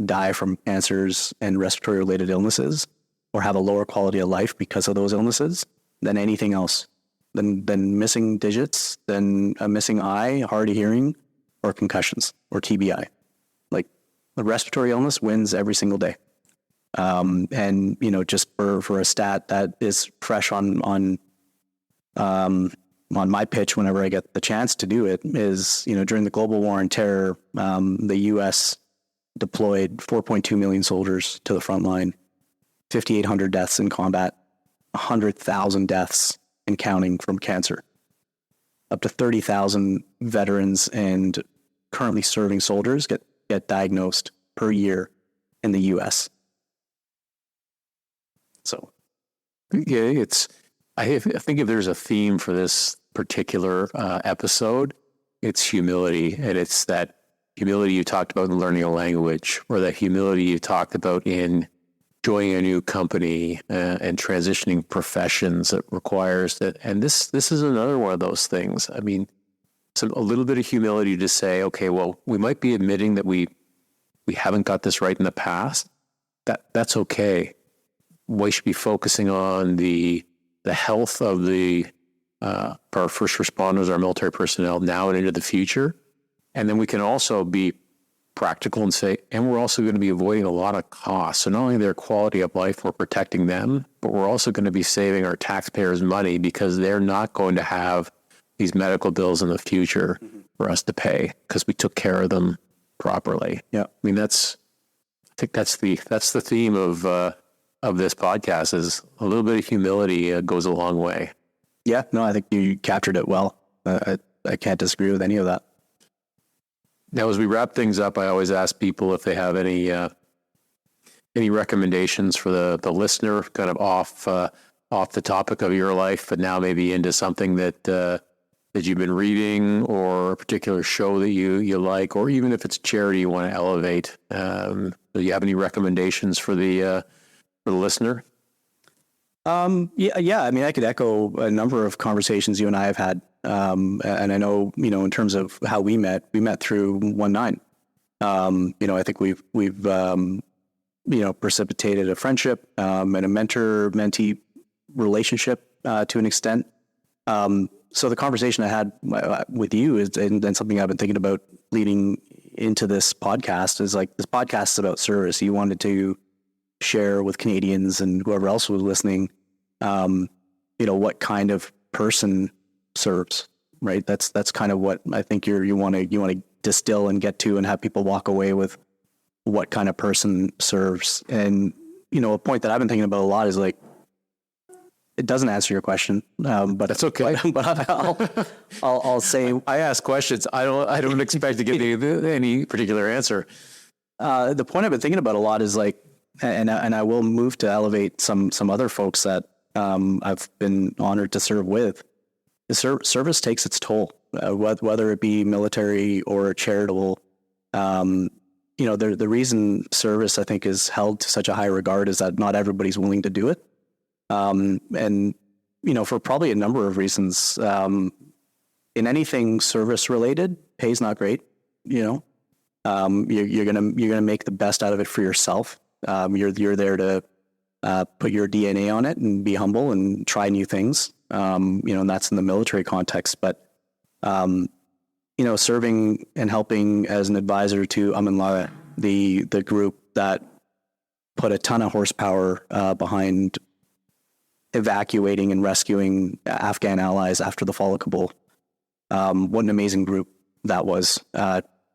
[SPEAKER 3] die from cancers and respiratory related illnesses or have a lower quality of life because of those illnesses than anything else, than missing digits, than a missing eye, hard of hearing, or concussions or TBI. Like, the respiratory illness wins every single day. And just for a stat that is fresh on my pitch whenever I get the chance to do it, is, during the global war on terror, the U.S. deployed 4.2 million soldiers to the front line, 5,800 deaths in combat, 100,000 deaths and counting from cancer, up to 30,000 veterans and currently serving soldiers get diagnosed per year in the U.S. So,
[SPEAKER 1] yeah, I think if there's a theme for this particular episode, it's humility, and it's that humility you talked about in learning a language, or that humility you talked about in joining a new company and transitioning professions that requires that. And this is another one of those things. I mean, a little bit of humility to say, okay, well, we might be admitting that we haven't got this right in the past. That's okay. We should be focusing on the health of our first responders, our military personnel now and into the future. And then we can also be practical and say, and we're also going to be avoiding a lot of costs. So not only their quality of life, we're protecting them, but we're also going to be saving our taxpayers money because they're not going to have these medical bills in the future for us to pay because we took care of them properly. Yeah. I mean, I think that's the theme of this podcast is a little bit of humility goes a long way.
[SPEAKER 3] Yeah, no, I think you captured it well. I can't disagree with any of that.
[SPEAKER 1] Now, as we wrap things up, I always ask people if they have any recommendations for the listener, kind of off the topic of your life, but now maybe into something that you've been reading, or a particular show that you like, or even if it's charity you want to elevate. Do you have any recommendations for the listener?
[SPEAKER 3] Yeah. I mean, I could echo a number of conversations you and I have had. And I know, in terms of how we met through 19. I think we've precipitated a friendship, and a mentor-mentee relationship, to an extent. So the conversation I had with you and something I've been thinking about leading into this podcast is like, this podcast is about service. You wanted to share with Canadians and whoever else was listening, what kind of person serves, right? That's kind of what I think you want to distill and get to and have people walk away with what kind of person serves. And, a point that I've been thinking about a lot is like, it doesn't answer your question, but
[SPEAKER 1] that's okay.
[SPEAKER 3] But I'll say,
[SPEAKER 1] I ask questions. I don't expect to get any particular answer.
[SPEAKER 3] The point I've been thinking about a lot is like, and I will move to elevate some other folks that I've been honored to serve with. Service takes its toll, whether it be military or charitable. The reason service, I think, is held to such a high regard is that not everybody's willing to do it. And for probably a number of reasons, in anything service related, pay's not great. You're gonna make the best out of it for yourself. You're there to put your DNA on it and be humble and try new things. And that's in the military context. But serving and helping as an advisor to Amanlara, the group that put a ton of horsepower behind evacuating and rescuing Afghan allies after the fall of Kabul. What an amazing group that was.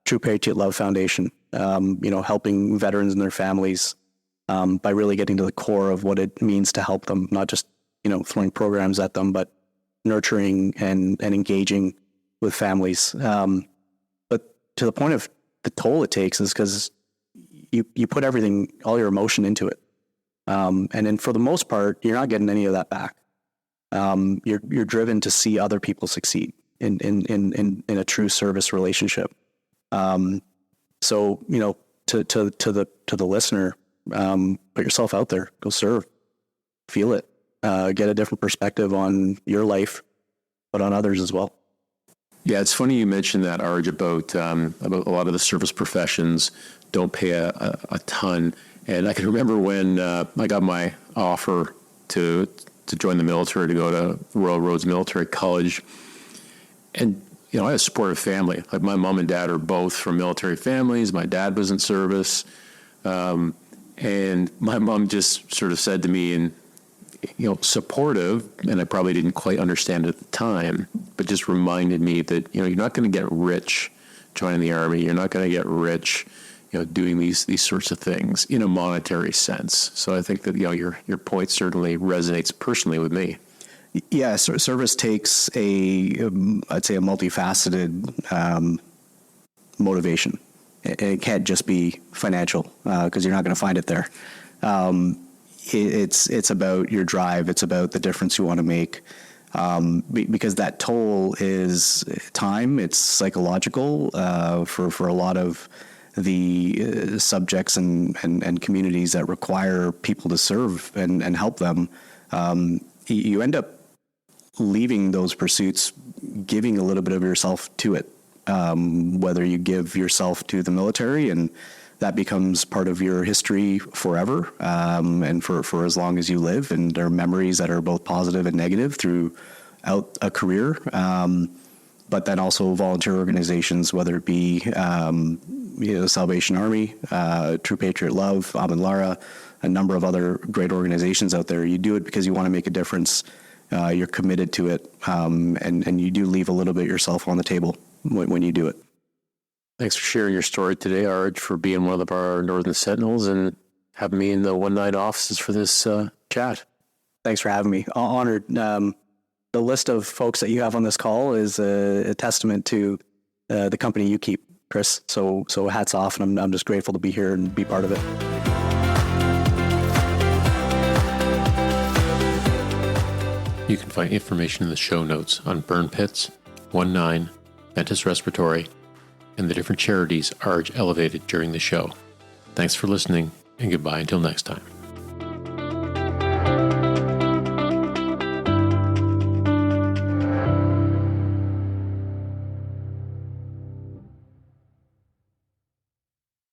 [SPEAKER 3] True Patriot Love Foundation, helping veterans and their families by really getting to the core of what it means to help them, not just, throwing programs at them, but nurturing and engaging with families. But to the point of the toll it takes is because you put everything, all your emotion into it. And then for the most part, you're not getting any of that back. You're driven to see other people succeed in a true service relationship. So, to the listener, put yourself out there, go serve, feel it, get a different perspective on your life, but on others as well.
[SPEAKER 1] Yeah, it's funny you mentioned that, Arj, about a lot of the service professions don't pay a ton. And I can remember when I got my offer to join the military, to go to Royal Roads Military College. And, I had a supportive family. Like, my mom and dad are both from military families. My dad was in service. And my mom just sort of said to me, and, supportive, and I probably didn't quite understand it at the time, but just reminded me that, you're not going to get rich joining the Army. You're not going to get rich doing these sorts of things in a monetary sense. So I think that, your point certainly resonates personally with me.
[SPEAKER 3] Yeah, service takes I'd say a multifaceted motivation. It can't just be financial, because you're not going to find it there. It's about your drive. It's about the difference you want to make. because that toll is time, it's psychological for a lot of the subjects and communities that require people to serve and help them. You end up leaving those pursuits, giving a little bit of yourself to it, whether you give yourself to the military and that becomes part of your history forever, and for as long as you live, and there are memories that are both positive and negative throughout a career. But then also volunteer organizations, whether it be Salvation Army, True Patriot Love, Amin Lara, a number of other great organizations out there. You do it because you want to make a difference. You're committed to it, and you do leave a little bit yourself on the table when you do it.
[SPEAKER 1] Thanks for sharing your story today, Arj, for being one of our Northern Sentinels and having me in the 19 offices for this chat.
[SPEAKER 3] Thanks for having me. Honored. The list of folks that you have on this call is a testament to the company you keep, Chris. So hats off, and I'm just grateful to be here and be part of it.
[SPEAKER 1] You can find information in the show notes on burn pits, 19, Ventus Respiratory, and the different charities Arj elevated during the show. Thanks for listening, and goodbye until next time.